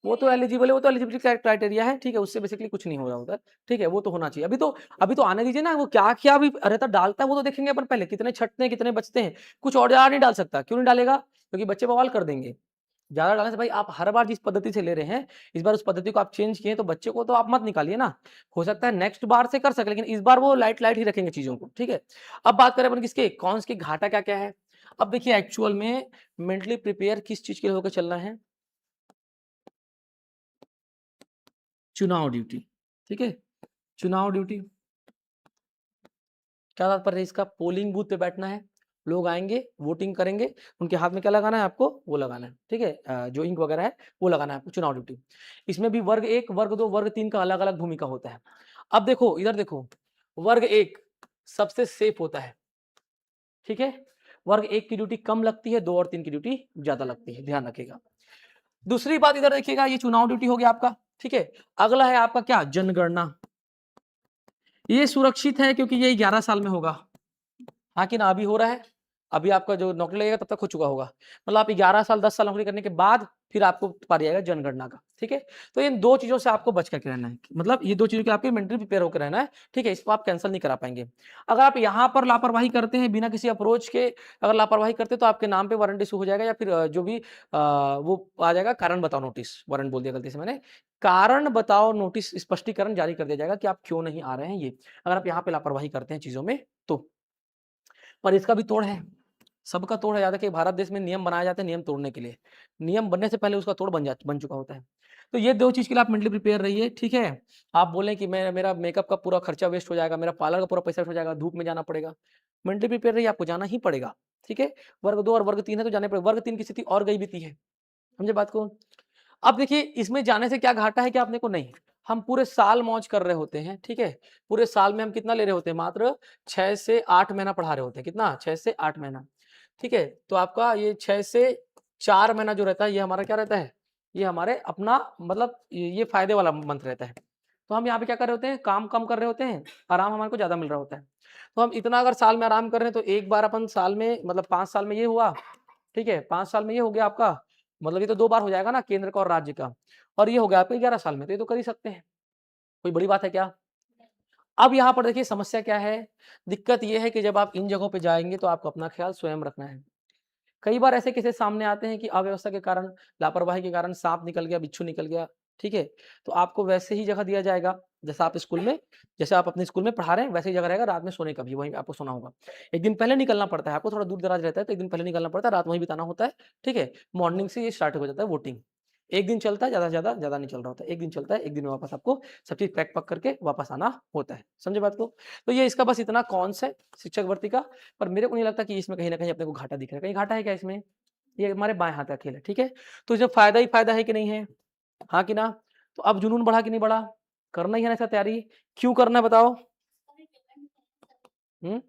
वो तो एलिजिबल है, वो तो एलिजिबिलिटी क्राइटेरिया है, ठीक है, उससे बेसिकली कुछ नहीं हो रहा होता, ठीक है, वो तो होना चाहिए। अभी तो आने दीजिए ना, वो क्या क्या अभी रहता डालता है वो तो देखेंगे अपन पहले, कितने छटते हैं कितने बचते हैं, कुछ और ज्यादा नहीं डाल सकता, क्यों नहीं डालेगा, क्योंकि बच्चे बवाल कर देंगे। ज्यादा डालने से भाई, आप हर बार जिस पद्धति से ले रहे हैं, इस बार उस पद्धति को आप चेंज किए, तो बच्चे को तो आप मत निकालिए ना, हो सकता है नेक्स्ट बार से कर सके, लेकिन इस बार वो लाइट लाइट ही रखेंगे चीजों को, ठीक है। अब बात करें अपन किसके कौन के घाटा क्या क्या है। अब देखिए एक्चुअल में मेंटली प्रिपेयर किस चीज के लिए होकर चलना है, चुनाव ड्यूटी, ठीक है, चुनाव ड्यूटी, क्या तात्पर्य है इसका, पोलिंग बूथ पे बैठना है, लोग आएंगे वोटिंग करेंगे, उनके हाथ में क्या लगाना है आपको, वो लगाना है, ठीक है, जो इंक वगैरह है वो लगाना है आपको, चुनाव ड्यूटी। इसमें भी वर्ग 1 वर्ग 2 वर्ग 3 का अलग अलग भूमिका होता है। अब देखो इधर देखो, वर्ग 1 सबसे सेफ होता है, ठीक है, वर्ग 1 की ड्यूटी कम लगती है, 2 और 3 की ड्यूटी ज्यादा लगती है, ध्यान रखिएगा। दूसरी बात इधर देखिएगा, ये चुनाव ड्यूटी हो गया आपका, ठीक है। अगला है आपका क्या, जनगणना, ये सुरक्षित है क्योंकि ये 11 साल में होगा, हाँ कि ना, अभी हो रहा है, अभी आपका जो नौकरी लगेगा तब तक हो चुका होगा, मतलब आप 11 साल 10 साल नौकरी करने के बाद फिर आपको पारी आएगा जनगणना का, ठीक है। तो इन 2 चीजों से आपको बच करके रहना है, मतलब ये 2 चीजों के आपके मेंटली प्रिपेयर होकर रहना है, ठीक है, इसको आप कैंसिल नहीं करा पाएंगे। अगर आप यहाँ पर लापरवाही करते हैं बिना किसी अप्रोच के, अगर लापरवाही करते हैं तो आपके नाम पे वारंट इशू हो जाएगा, या फिर जो भी वो आ जाएगा, कारण बताओ नोटिस, वारंट बोल दिया गलती से मैंने, कारण बताओ नोटिस, स्पष्टीकरण जारी कर दिया जाएगा कि आप क्यों नहीं आ रहे हैं, ये अगर आप यहाँ पे लापरवाही करते हैं चीजों में तो। पर इसका भी तोड़ है, सबका तोड़ है। याद है कि भारत देश में नियम बनाए जाते हैं नियम तोड़ने के लिए, नियम बनने से पहले उसका तोड़ बन चुका होता है। तो ये 2 चीज़ के लिए आप मेंटली प्रिपेयर रहिए, ठीक है? आप बोलें कि मेरा मेकअप का पूरा खर्चा वेस्ट हो जाएगा, मेरा पार्लर का पूरा पैसा वेस्ट हो जाएगा, धूप में जाना पड़ेगा। मेंटली प्रिपेयर रहिए, आपको जाना ही पड़ेगा, ठीक है? वर्ग 2 और वर्ग 3 है तो जाना पड़ेगा। वर्ग 3 की स्थिति और गई बीती है, समझे बात को? अब देखिए इसमें जाने से क्या घाटा है क्या अपने को? नहीं, हम पूरे साल मौज कर रहे होते हैं, ठीक है? पूरे साल में हम कितना ले रहे होते हैं? मात्र 6 से 8 महीना पढ़ा रहे होते हैं, कितना? 6 से 8 महीना, ठीक है? तो आपका ये 6 से 4 महीना जो रहता है ये हमारा क्या रहता है? ये हमारे अपना मतलब ये फ़ायदे वाला मंथ रहता है। तो हम यहाँ पे क्या कर रहे होते हैं? काम कम कर रहे होते हैं, आराम हमारे को ज़्यादा मिल रहा होता है। तो हम इतना अगर साल में आराम कर रहे हैं तो एक बार अपन साल में मतलब 5 साल में ये हुआ, ठीक है? 5 साल में ये हो गया आपका, मतलब ये तो 2 बार हो जाएगा ना केंद्र का और राज्य का, और ये हो गया आपके 11 साल में, तो ये तो कर ही सकते हैं। कोई बड़ी बात है क्या? अब यहाँ पर देखिए समस्या क्या है? दिक्कत ये है कि जब आप इन जगहों पे जाएँगे तो आपको अपना ख़्याल स्वयं रखना है। कई बार ऐसे केसेस सामने आते हैं कि अव्यवस्था के कारण, लापरवाही के कारण साँप निकल गया, बिच्छू निकल गया, ठीक है? तो आपको वैसे ही जगह दिया जाएगा, जैसे आप अपने स्कूल में पढ़ा रहे हैं, वैसे ही जगह रहेगा, रात में सोने का भी वहीं पे आपको सोना होगा। एक दिन पहले निकलना पड़ता है, आपको थोड़ा दूर-दराज रहता है, तो एक दिन पहले निकलना पड़ता है, रात वहीं बिताना होता है, ठीक है? मॉर्निंग से ये स्टार्ट हो जाता है वोटिंग। 1 दिन चलता है ज़्यादा से ज़्यादा, ज़्यादा नहीं चल रहा होता है। 1 दिन चलता है, 1 दिन में वापस आपको सब चीज़ पैक-वैक करके वापस आना होता है। समझे बात को? तो ये इसका बस इतना कॉन्स है शिक्षक भर्ती का, पर मेरे को नहीं लगता कि इसमें कहीं न कहीं अपने को घाटा दिख रहा है। कहीं घाटा है क्या इसमें? ये हमारे बाएँ हाथ का खेल है, ठीक है? तो इसमें फ़ायदा ही फ़ायदा है कि नहीं है? हाँ कि ना? तो अब जुनून बढ़ा कि नहीं बढ़ा? करना ही है ना इसका तैयारी? क्यों करना है बताओ? हुँ?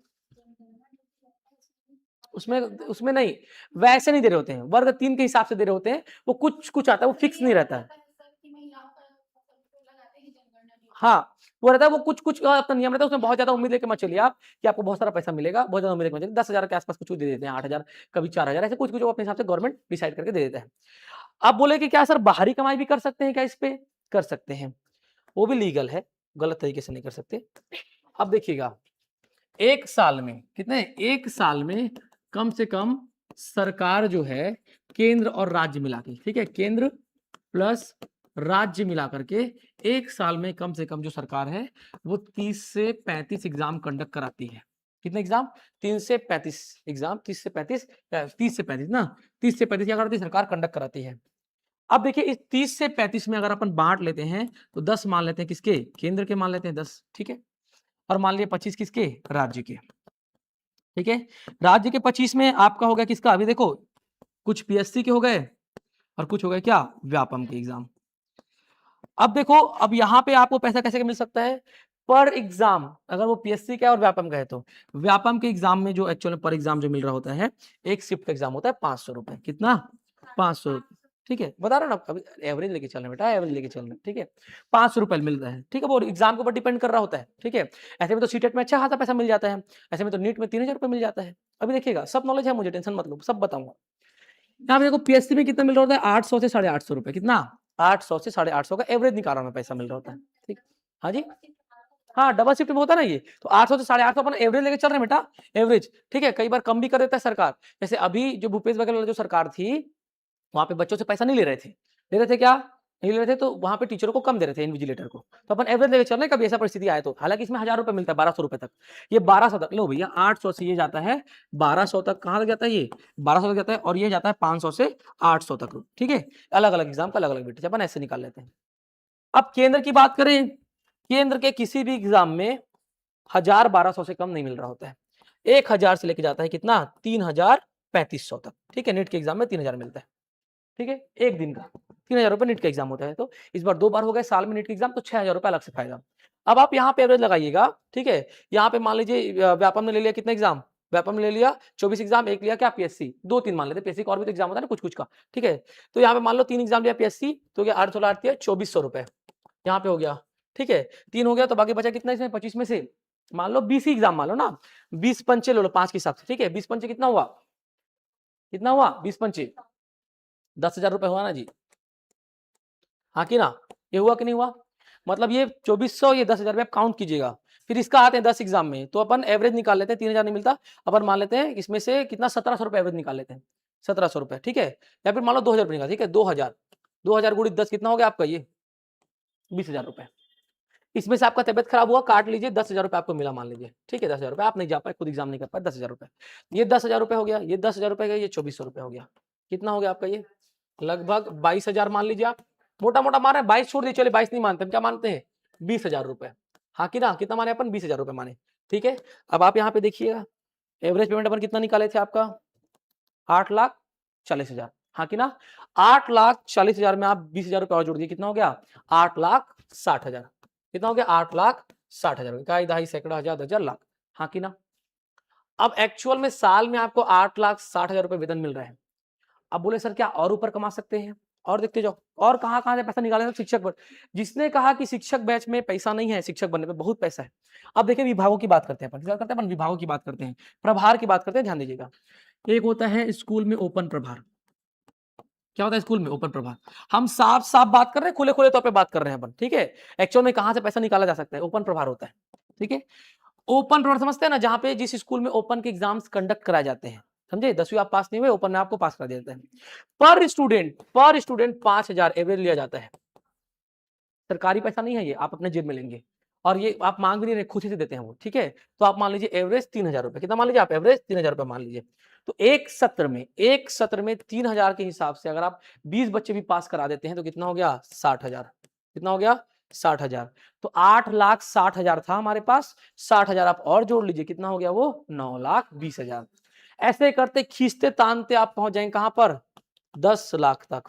उसमें उसमें नहीं, वैसे नहीं दे रहे होते हैं, वर्ग 3 के हिसाब से दे रहे होते हैं, वो कुछ-कुछ आता है, वो फिक्स नहीं रहता है। हाँ, वो रहता है वो कुछ-कुछ अपना नियम रहता है, उसमें बहुत ज़्यादा उम्मीद लेके मत चलिए आप कि आपको बहुत सारा पैसा मिलेगा, बहुत ज़्यादा उम्मीद लेके मत चलिए, 10,000 के आस-पास कुछ दे देते हैं, 8,000 कभी 4,000 ऐसे कुछ-कुछ वो अपने हिसाब से गवर्नमेंट डिसाइड करके दे देता है। आप बोले कि क्या सर बाहरी कमाई भी कर सकते हैं क्या इस पे? कर सकते हैं, वो भी लीगल है, गलत तरीके से नहीं कर सकते। अब देखिएगा, 1 साल में कितने? 1 साल में कम से कम सरकार जो है केंद्र और राज्य मिला के, ठीक है? केंद्र प्लस राज्य मिला करके 1 साल में कम से कम जो सरकार है वो 30 से 35 एग्ज़ाम कंडक्ट कराती है। कितने एग्ज़ाम? 3 से 35 एग्ज़ाम, 30 से 35 30 से 35 ना? 30 से 35 क्या करती है सरकार कंडक्ट कराती है। अब देखिए इस 30 से 35 में अगर अपन बाँट लेते हैं तो 10 मान लेते हैं किसके? केंद्र के मान लेते हैं 10, ठीक है? और मान लिए 25 किसके? राज्य के, ठीक है? राज्य के 25 में आपका हो गया किसका? अभी देखो कुछ पीएससी के हो गए और कुछ हो गए क्या? व्यापम के एग्ज़ाम। अब देखो, अब यहाँ पे आपको पैसा कैसे मिल सकता है? पर एग्ज़ाम अगर वो पीएससी का है और व्यापम का है तो। व्यापम के एग्ज़ाम में जो एक्चुअल में पर एग्ज़ाम जो मिल रहा होता है, एक शिफ्ट का एग्ज़ाम होता है ₹500 कितना? 500 ठीक है? बता रहा हूँ ना अभी एवरेज लेके चल रहे हैं बेटा, एवरेज लेके चल रहे हैं, ठीक है? ₹500 मिल रहा है, ठीक है? वो एग्ज़ाम के ऊपर डिपेंड कर रहा होता है, ठीक है? ऐसे में तो सीटेट में अच्छा खासा पैसा मिल जाता है, ऐसे में तो नीट में ₹3000 मिल जाता है। अभी देखिएगा सब नॉलेज है मुझे टेंशन मत लो, सब बताऊँगा। यहाँ पे देखो पीएससी में कितना मिल रहा होता है 800 से ₹850 कितना? 800 से 850 का एवरेज निकाल रहा हूँ मैं पैसा मिल रहा होता है, ठीक। हाँ जी? हाँ, डबल शिफ्ट में होता है ना ये, तो 800 से 850 अपन एवरेज लेके चल रहे हैं बेटा, एवरेज, ठीक है? कई बार कम भी कर देता है सरकार, जैसे अभी जो भूपेश बघेल वाली जो सरकार थी, वहाँ पे बच्चों से पैसा नहीं ले रहे थे। ले रहे थे क्या? नहीं ले रहे थे तो वहाँ पे टीचरों को कम दे रहे थे इन्विजिलेटर को। तो अपन एवरेज लेके चल रहे हैं कभी ऐसा परिस्थिति आए तो। हालाँकि इसमें ₹1000 मिलता है ₹1200 तक। ये 1200 तक लो भैया 800 से ये जाता है 1200 तक कहाँ तक जाता है ये? 1200 तक जाता है और ये जाता है 500 से 800 तक, ठीक है? अलग-अलग एग्ज़ाम का अलग-अलग वेटेज अपन ऐसे निकाल लेते हैं। अब केंद्र की बात करें, केंद्र के किसी भी एग्ज़ाम में 1000-1200 से कम नहीं मिल रहा होता है। 1000 से लेके जाता है कितना? 3000-3500 तक, ठीक है? नीट के एग्ज़ाम में 3000 मिलता है। ठीक है? 1 दिन का ₹3000 नीट का एग्ज़ाम होता है तो इस बार 2 बार हो गए साल में नीट का एग्ज़ाम तो ₹6000 अलग से फायदा। अब आप यहाँ पे एवरेज लगाइएगा, ठीक है? यहाँ पे मान लीजिए व्यापम ने ले लिया कितना एग्ज़ाम? व्यापम ने ले लिया 24 एग्ज़ाम, 1 लिया क्या पीएससी, 2-3 मान लेते हैं, पीएससी का और भी तो एग्ज़ाम होता है ना कुछ-कुछ का, ठीक है? तो यहाँ पे मान लो 3 एग्ज़ाम लिया पीएससी तो क्या 8 16 8 तिया ₹2400 यहाँ पे हो गया, ठीक है? 3 हो गया तो बाकी बचा कितना इसमें 25 में से? मान लो 20 ही एग्ज़ाम मान लो ना, 20 पंचे ले लो 5 के हिसाब से, ठीक है? 20 पंचे कितना हुआ? कितना हुआ? 20 पंचे ₹10,000 हुआ ना जी? हाँ कि ना? ये हुआ कि नहीं हुआ? मतलब ये 2400 ये 10,000 आप काउंट कीजिएगा। फिर इसका आते हैं 10 एग्ज़ाम में, तो अपन एवरेज निकाल लेते हैं 3000 नहीं मिलता, अपन मान लेते हैं इसमें से कितना ₹1700 एवरेज निकाल लेते हैं, ₹1700 ठीक है? या फिर मान लो 2000 निकाल ठीक है? 2000 2000 गुणित 10 कितना हो गया आपका ये? ₹20,000 इसमें से आपका तबियत खराब हुआ, काट लीजिए, 10,000 रुपए आपको मिला मान लीजिए, ठीक है, 10,000 रुपए आप नहीं जा पाए, खुद एग्जाम नहीं कर पाए, 10,000 रुपए, ये 10,000 रुपए हो गया, ये 10,000 रुपए गया, ये 2,400 रुपए हो गया, कितना हो गया आपका ये लगभग 22,000 मान लीजिए आप, मोटा मोटा मारे 22 छोड़ दीजिए, चलिए 22 नहीं मानते, हम क्या मानते हैं 20,000 रुपए, हाँ कि ना, कितना माने अपन 20,000 रुपए माने, ठीक है। अब आप यहाँ पे देखिएगा एवरेज पेमेंट अपन कितना निकाले थे आपका 8,40,000, हाँ कि ना, 8,40,000 में आप 20,000 रुपए और जोड़ दिए, कितना हो गया 8,60,000, कितना हो गया 8,60,000, इकाई दहाई सैकड़ा हजार हजार लाख, हाँ कि ना। अब एक्चुअल में साल में आपको 8,60,000 रुपए वेतन मिल रहा है। अब बोले सर क्या और ऊपर कमा सकते हैं, और देखते जाओ और कहां कहां से पैसा निकाले शिक्षक पर। जिसने कहा कि शिक्षक बैच में पैसा नहीं है, शिक्षक बनने में बहुत पैसा है। अब देखिए विभागों की बात करते हैं अपन, क्या करते हैं अपन, विभागों की बात करते हैं, प्रभार की बात करते हैं, ध्यान दीजिएगा। एक होता है स्कूल में ओपन प्रभार, क्या होता है स्कूल में ओपन प्रभार, हम साफ साफ बात कर रहे हैं, खुले खुले तौर पे बात कर रहे हैं अपन, ठीक है। एक्चुअल में कहां से पैसा निकाला जा सकता है, ओपन प्रभार होता है, ठीक है। ओपन प्रभार समझते हैं ना, जहां पे जिस स्कूल में ओपन के एग्जाम्स कंडक्ट कराए जाते हैं, समझे, 10वीं आप पास नहीं हुए, ओपन में आपको पास करा देते हैं। पर स्टूडेंट 5,000 एवरेज लिया जाता है, सरकारी पैसा नहीं है ये, आप अपने जेब में लेंगे, और ये आप मांग भी नहीं रहे, खुद ही से देते हैं वो, ठीक है। तो आप मान लीजिए एवरेज 3,000 रुपए, कितना मान लीजिए आप एवरेज 3,000 रुपए मान लीजिए। तो एक सत्र में 3,000 के हिसाब से अगर आप 20 बच्चे भी पास करा देते हैं तो कितना हो गया 60,000, कितना हो गया 60,000। तो 8,60,000 था हमारे पास, 60,000 आप और जोड़ लीजिए, कितना हो गया वो 9,20,000। ऐसे करते खींचते तानते आप पहुंच जाएंगे कहां पर 10 लाख तक।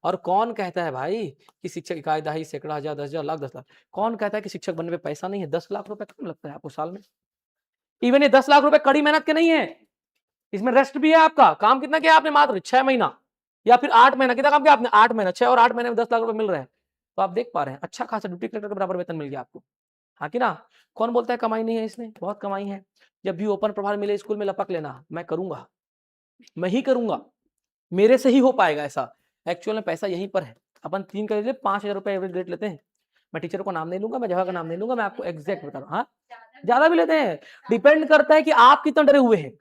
और कौन कहता है भाई कि शिक्षक इकाई दहाई सैकड़ा हजार 10,000 लाख 10 लाख, कौन कहता है कि शिक्षक बनने में पैसा नहीं है। 10 लाख रुपए कम लगता है आपको साल में। इवन ये 10 लाख रुपए कड़ी मेहनत के नहीं है, इसमें रेस्ट भी है आपका। काम कितना किया आपने, मात्र 6 महीना या फिर 8 महीना, कितना काम किया आपने 8 महीना, 6 और 8 महीने में 10 लाख रुपए मिल रहे हैं। तो आप देख पा रहे हैं अच्छा खासा ड्यूटी कलेक्टर के बराबर वेतन मिल गया आपको, हाँ कि ना। कौन बोलता है कमाई नहीं है, इसने बहुत कमाई है। जब भी ओपन प्रभार मिले स्कूल में लपक लेना, मैं करूंगा, मैं ही करूंगा, मेरे से ही हो पाएगा ऐसा। एक्चुअल में पैसा यहीं पर है। अपन 3 कर 5,000 रुपए एवरेज रेट लेते हैं। मैं टीचरों का नाम नहीं लूंगा, मैं जगह का नाम नहीं लूंगा, मैं आपको एग्जैक्ट बता रहा हूँ। हाँ ज्यादा भी लेते हैं, डिपेंड करता है कि आप कितना डरे हुए हैं।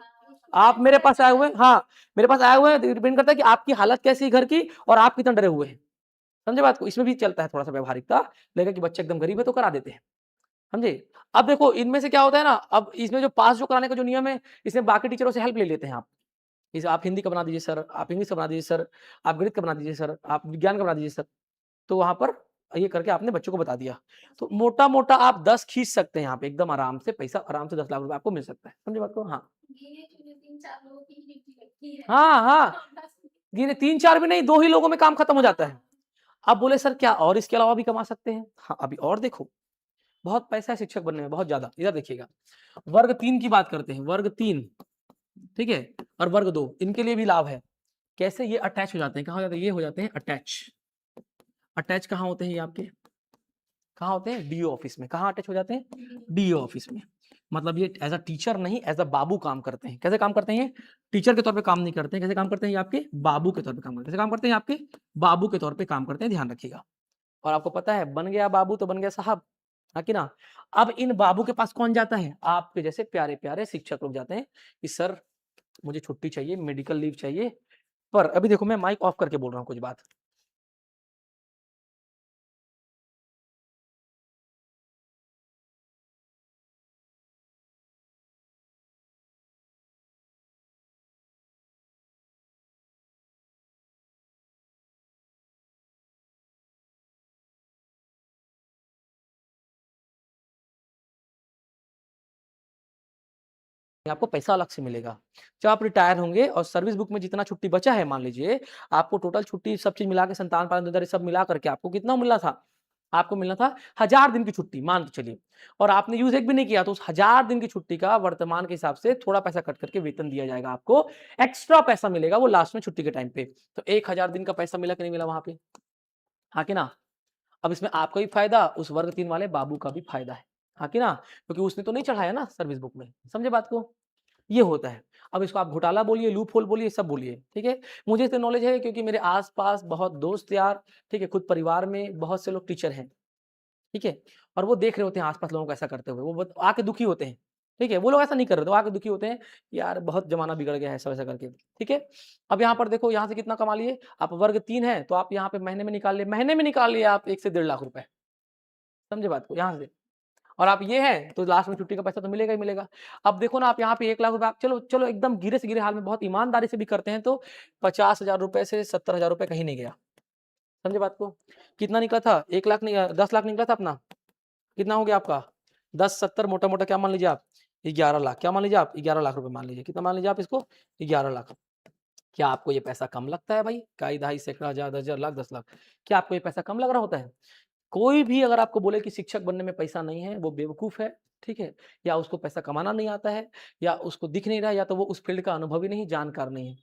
आप मेरे पास आए हुए हैं, हाँ मेरे पास आए हुए हैं, डिपेंड करता है कि आपकी हालत कैसी है घर की और आप कितना डरे हुए हैं। समझे बात को, इसमें भी चलता है थोड़ा सा व्यवहारिकता, लेकिन कि बच्चे एकदम गरीब है तो करा देते हैं, समझे। अब देखो इनमें से क्या होता है ना, अब इसमें जो पास जो कराने का जो नियम है, इसमें बाकी टीचरों से हेल्प ले लेते हैं आप। इसे आप हिंदी का बना दीजिए सर, आप इंग्लिश का बना दीजिए सर, आप गणित का बना दीजिए सर, आप विज्ञान का बना दीजिए सर। तो वहां पर ये करके आपने बच्चों को बता दिया। तो मोटा मोटा आप 10 खींच सकते हैं यहाँ पे एकदम आराम से, पैसा आराम से 10 लाख रुपए आपको मिल सकता है। समझे बात को, हाँ हाँ हाँ, गिने 3-4 भी नहीं, 2 ही लोगों में काम खत्म हो जाता है। अब बोले सर क्या और इसके अलावा भी कमा सकते हैं, हाँ अभी और देखो, बहुत पैसा है शिक्षक बनने में, बहुत ज्यादा। इधर देखिएगा वर्ग 3 की बात करते हैं, वर्ग 3, ठीक है, और वर्ग 2, इनके लिए भी लाभ है। कैसे, ये अटैच हो जाते हैं, कहाँ हो जाते हैं, ये हो जाते हैं अटैच। अटैच कहाँ होते हैं ये आपके, कहाँ होते हैं डीओ ऑफिस में। कहाँ अटैच हो जाते हैं डीओ ऑफिस में। मतलब ये एज अ टीचर नहीं, एज अ बाबू काम करते हैं। कैसे काम करते हैं, ये टीचर के तौर पे काम नहीं करते हैं, कैसे काम करते हैं, ये आपके बाबू के तौर पे काम करते हैं। कैसे काम करते हैं, आपके बाबू के तौर पे काम करते हैं, ध्यान रखिएगा। और आपको पता है बन गया बाबू तो बन गया साहब, हाँ कि ना। अब इन बाबू के पास कौन जाता है, आपके जैसे प्यारे प्यारे शिक्षक लोग जाते हैं कि सर मुझे छुट्टी चाहिए, मेडिकल लीव चाहिए। पर अभी देखो मैं माइक ऑफ करके बोल रहा हूँ कुछ बात। आपको पैसा अलग से मिलेगा जब आप रिटायर होंगे। और सर्विस बुक में जितना छुट्टी बचा है, मान लीजिए आपको टोटल छुट्टी सब चीज मिला के, संतान पालन दुलारी सब मिला करके आपको कितना मिलना था, आपको मिलना था 1,000 दिन की छुट्टी मान के चलिए। और आपने यूज एक भी नहीं किया, तो उस 1,000 दिन की छुट्टी का वर्तमान के हिसाब से थोड़ा पैसा कट करके वेतन दिया जाएगा आपको। एक्स्ट्रा पैसा मिलेगा वो लास्ट में छुट्टी के टाइम पे। तो 1,000 दिन का पैसा मिला कि नहीं मिला वहां पे, हाँ कि ना। अब इसमें आपका भी फायदा, उस वर्ग 3 वाले बाबू का भी फायदा है, हाँ कि ना, क्योंकि उसने तो नहीं चढ़ाया ना सर्विस बुक में। समझे बात को, ये होता है। अब इसको आप घोटाला बोलिए, लूप होल बोलिए, सब बोलिए, ठीक है। मुझे इससे नॉलेज है क्योंकि मेरे आस-पास बहुत दोस्त यार, ठीक है, खुद परिवार में बहुत से लोग टीचर हैं, ठीक है। और वो देख रहे होते हैं आस-पास लोगों को ऐसा करते हुए, वो आके दुखी होते हैं, ठीक है। वो लोग ऐसा नहीं कर रहे थे, वो आके दुखी होते हैं, यार बहुत ज़माना बिगड़ गया है ऐसा-वैसा करके, ठीक है। अब यहाँ पर देखो, यहाँ से कितना कमा लिए आप, वर्ग 3 है तो आप यहाँ पे महीने में निकाल लिए, महीने में निकाल लिए आप 1 से 1.5 लाख रुपए। समझे बात को यहाँ से। और आप ये है तो लास्ट में छुट्टी का पैसा तो मिलेगा ही मिलेगा। अब देखो ना आप यहाँ पे 1 लाख रुपए आप चलो एकदम गिरे से गिरे हाल में बहुत ईमानदारी से भी करते हैं तो 50,000 रुपए से 70,000 रुपए कहीं नहीं गया। समझे बात को? कितना निकला था? 1 लाख नहीं 10 लाख निकला था अपना। कितना हो गया आपका? 10 70 मोटा-मोटा क्या मान लीजिए आप? 11 लाख। क्या मान लीजिए आप? 11 लाख रुपए मान लीजिए। कितना मान लीजिए आप इसको? 11 लाख। क्या आपको ये पैसा कम लगता है भाई? काई ढाई सैकड़ा हज़ार 10,000 लाख 10 लाख। क्या आपको ये पैसा कम लग रहा होता है? कोई भी अगर आपको बोले कि शिक्षक बनने में पैसा नहीं है, वो बेवकूफ़ है, ठीक है? या उसको पैसा कमाना नहीं आता है, या उसको दिख नहीं रहा है, या तो वो उस फ़ील्ड का अनुभवी नहीं, जानकार नहीं है।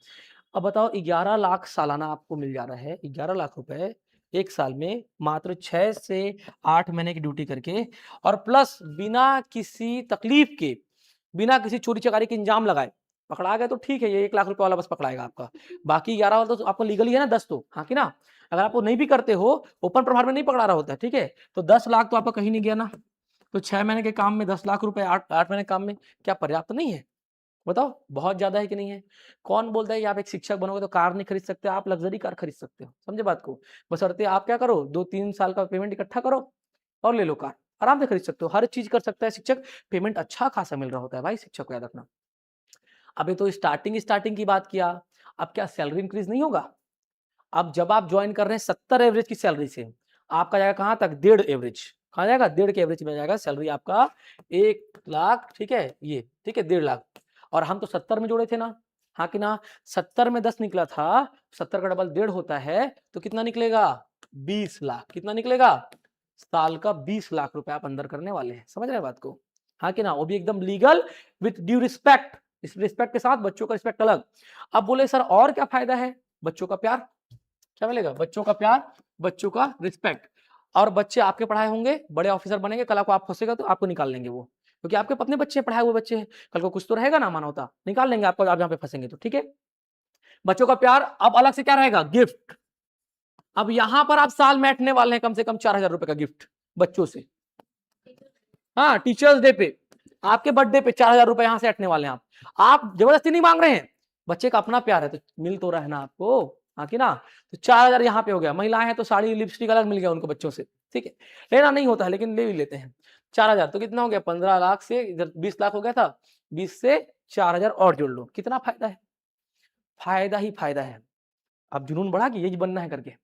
अब बताओ 11 लाख सालाना आपको मिल जा रहा है, 11 लाख रुपए 1 साल में मात्र 6 से 8 महीने की ड्यूटी करके और प्लस बिना किसी तकलीफ के, बिना किसी चोरी-चकारी के इंजाम लगाए, पकड़ा गए तो ठीक है, ये 1 लाख रुपए वाला बस पकड़ाएगा आपका। बाकी 11 वाला तो आपको लीगली है ना 10 तो, हाँ कि ना? अगर आप वो नहीं भी करते हो, ओपन प्रभार में नहीं पकड़ा रहा होता है, ठीक है? तो 10 लाख तो आपका कहीं नहीं गया ना। तो 6 महीने के काम में 10 लाख रुपए 8 महीने के काम में क्या पर्याप्त नहीं है? बताओ, बहुत ज़्यादा है कि नहीं है? कौन बोलता है कि आप एक शिक्षक बनोगे तो कार नहीं खरीद सकते, आप लग्ज़री कार खरीद सकते हो, समझे बात को? बशर्ते आप क्या करो 2-3 साल का पेमेंट इकट्ठा करो और ले लो कार, आराम से खरीद सकते हो, हर चीज़ कर सकता है शिक्षक, पेमेंट अच्छा खासा मिल रहा होता है भाई शिक्षक को याद रखना। अभी तो स्टार्टिंग की बात किया, अब क्या सैलरी इंक्रीज़ नहीं होगा? अब जब आप जॉइन कर रहे हैं 70 एवरेज की सैलरी से, आपका जाएगा कहाँ तक? 1.5 एवरेज, कहाँ जाएगा? 1.5 के एवरेज में जाएगा सैलरी आपका 1 लाख, ठीक है? ये, ठीक है? 1.5 लाख और हम तो 70 में जोड़े थे ना, हाँ कि ना? 70 में 10 निकला था, 70 का डबल 1.5 होता है, तो कितना निकलेगा? 20 लाख, कितना निकलेगा? साल का 20 लाख रुपए आप अंदर करने वाले हैं, समझ रहे हैं बात को? हाँ कि ना? वो भी एकदम लीगल विथ ड्यू रिस्पेक्ट, इस रिस्पेक्ट के साथ बच्चों का रिस्पेक्ट अलग। अब बोले सर और क्या फायदा है? बच्चों का प्यार, क्या मिलेगा? बच्चों का प्यार, बच्चों का रिस्पेक्ट और बच्चे आपके पढ़ाए होंगे, बड़े ऑफिसर बनेंगे, कल को आप फंसेगा तो आपको निकाल लेंगे वो, क्योंकि आपके अपने बच्चे पढ़ाए हुए बच्चे हैं, कल को कुछ तो रहेगा ना मानवता, निकाल लेंगे आपको आप जहाँ पे फंसेंगे तो, ठीक है? बच्चों का प्यार, अब अलग से क्या रहेगा? गिफ्ट। अब यहाँ पर आप साल में ऐंठने वाले हैं कम से कम 4,000 रुपए का गिफ्ट बच्चों से। हाँ, टीचर्स डे पे, आपके बर्थडे पे 4,000 रुपए यहाँ से ऐंठने वाले हैं आप जबरदस्ती नहीं मांग रहे हैं, बच्चे का अपना प्यार है तो मिल तो रहा है ना आपको, हाँ कि ना? तो 4,000 यहाँ पे हो गया, महिलाएं हैं तो साड़ी लिपस्टिक अलग मिल गया उनको बच्चों से, ठीक है? लेना नहीं होता है लेकिन ले भी लेते हैं। 4,000 तो कितना हो गया? 15 लाख से इधर 20 लाख हो गया था, 20 से 4,000 और जोड़ लो, कितना फायदा है? फायदा ही फायदा है। अब जुनून बढ़ा कि यही बनना है करके,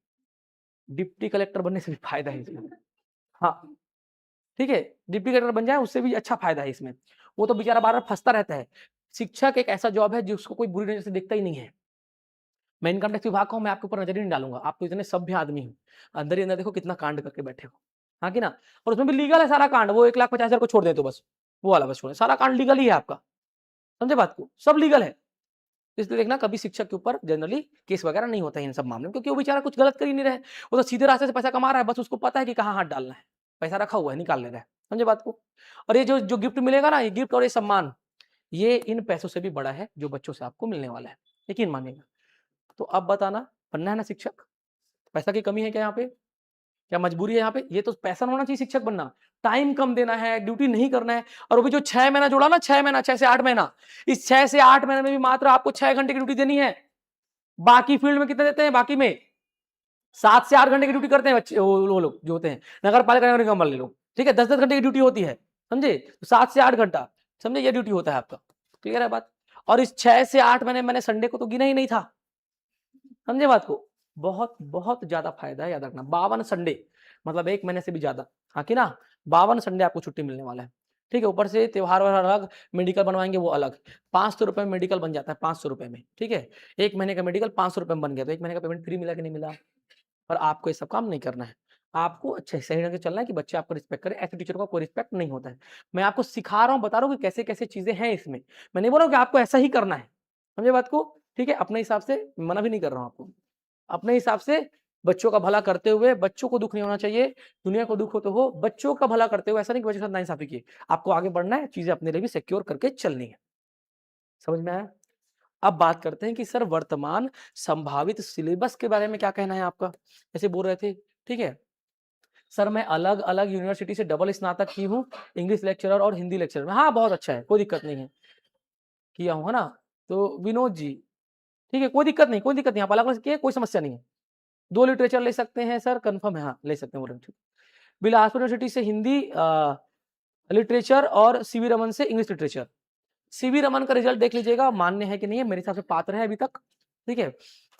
डिप्टी कलेक्टर बनने से भी फायदा है इसमें। हाँ, ठीक है? डिप्टी कलेक्टर बन जाए उससे भी अच्छा फायदा है इसमें। वो तो बेचारा बार-बार फँसता रहता है। शिक्षक एक ऐसा जॉब है जिसको कोई बुरी नज़र से देखता ही नहीं है। मैं इनकम टैक्स विभाग का हूँ, मैं आपके ऊपर नज़र ही नहीं डालूँगा। आप तो इतने सभ्य आदमी हो। अंदर ही अंदर देखो कितना कांड करके बैठे हो। हाँ कि ना? और उसमें भी लीगल है सारा कांड। वो 1,50,000 को छोड़ दें तो बस। वो वाला बस छोड़ें। सारा कांड लीगल ही है आपका। समझे बात को? सब लीगल है। इसलिए देखना कभी शिक्षक के ऊपर जनरली केस वगैरह नहीं होता है इन सब मामलों में क्योंकि वो बेचारा कुछ गलत कर ही नहीं रहा है। वो तो सीधे रास्ते से पैसा कमा रहा है, बस उसको पता है कि कहाँ हाथ डालना है। पैसा रखा हुआ है, निकाल ले रहा है। समझे बात को? और ये जो जो गिफ्ट मिलेगा ना, ये गिफ्ट और ये सम्मान, ये इन पैसों से भी बड़ा है जो बच्चों से आपको मिलने वाला है। यकीन मानिएगा। तो अब बताना, बनना है ना शिक्षक? पैसा की कमी है क्या यहाँ पे? क्या मजबूरी है यहाँ पे? ये तो पैसा होना चाहिए शिक्षक बनना। टाइम कम देना है, ड्यूटी नहीं करना है और वो भी जो 6 महीना जोड़ा ना 6 महीना, 6 से 8 महीना, इस 6 से 8 महीने में भी मात्र आपको 6 घंटे की ड्यूटी देनी है। बाकी फील्ड में कितने देते हैं? बाकी में 7 से 8 घंटे की ड्यूटी करते हैं बच्चे वो लोग जो होते हैं। नगर पालिका नगर निगम वाले लोग, ठीक है? 10-10 घंटे की ड्यूटी होती है, समझे? तो 7 से 8 घंटा, समझे? ये ड्यूटी होता है आपका। क्लियर है बात? और इस 6 से 8 महीने मैंने संडे को तो गिना ही नहीं था। समझे बात को? बहुत, बहुत ज़्यादा फ़ायदा है, याद रखना। 52 संडे मतलब 1 महीने से भी ज़्यादा, हाँ कि ना? 52 संडे आपको छुट्टी मिलने वाला है, ठीक है? ऊपर से त्योहार-व्योहार अलग, मेडिकल बनवाएँगे वो अलग। ₹500 में मेडिकल बन जाता है, ₹500 में, ठीक है? 1 महीने का मेडिकल ₹500 में बन गया, तो 1 महीने का पेमेंट फ्री मिला कि नहीं मिला? और आपको ये सब काम नहीं करना है। आपको अच्छे सही ढंग से चलना है कि बच्चे आपको रिस्पेक्ट करें, ऐसे टीचर को कोई रिस्पेक्ट नहीं होता है। मैं आपको सिखा रहा हूँ, बता रहा हूँ कि कैसे-कैसे चीज़ें हैं इसमें। मैं नहीं बोल रहा हूँ कि आपको ऐसा ही करना है, समझे बात को? ठीक है? अपने हिसाब से मना भी नहीं कर रहा हूँ आपको। अपने हिसाब से बच्चों का भला करते हुए, बच्चों को दुःख नहीं होना चाहिए, दुनिया को दुःख हो तो हो, बच्चों का भला करते हुए ऐसा नहीं कि बच्चों के साथ नाइंसाफ़ी की। आपको आगे बढ़ना है, चीज़ें अपने लिए भी सिक्योर करके चलनी है। समझ में आया? अब बात करते हैं कि सर वर्तमान संभावित सिलेबस के बारे में क्या कहना है आपका? जैसे बोल रहे थे, ठीक है? सर मैं अलग-अलग यूनिवर्सिटी से डबल स्नातक की हूँ, इंग्लिश लेक्चरर और हिंदी लेक्चरर में। हाँ, बहुत अच्छा है, कोई दिक्कत नहीं है, किया हूँ, है ना? तो विनोद जी, ठीक है, कोई दिक्कत नहीं, आप अलग-अलग किए, कोई समस्या नहीं है। 2 लिटरेचर ले सकते हैं सर, कन्फर्म है, हाँ, ले सकते हैं वो ठीक। बिलासपुर यूनिवर्सिटी से हिंदी लिटरेचर और सीवी रमन से इंग्लिश लिटरेचर। सीवी रमन का रिजल्ट देख लीजिएगा, मान्य है कि नहीं है, मेरे हिसाब से पात्र है अभी तक, ठीक है।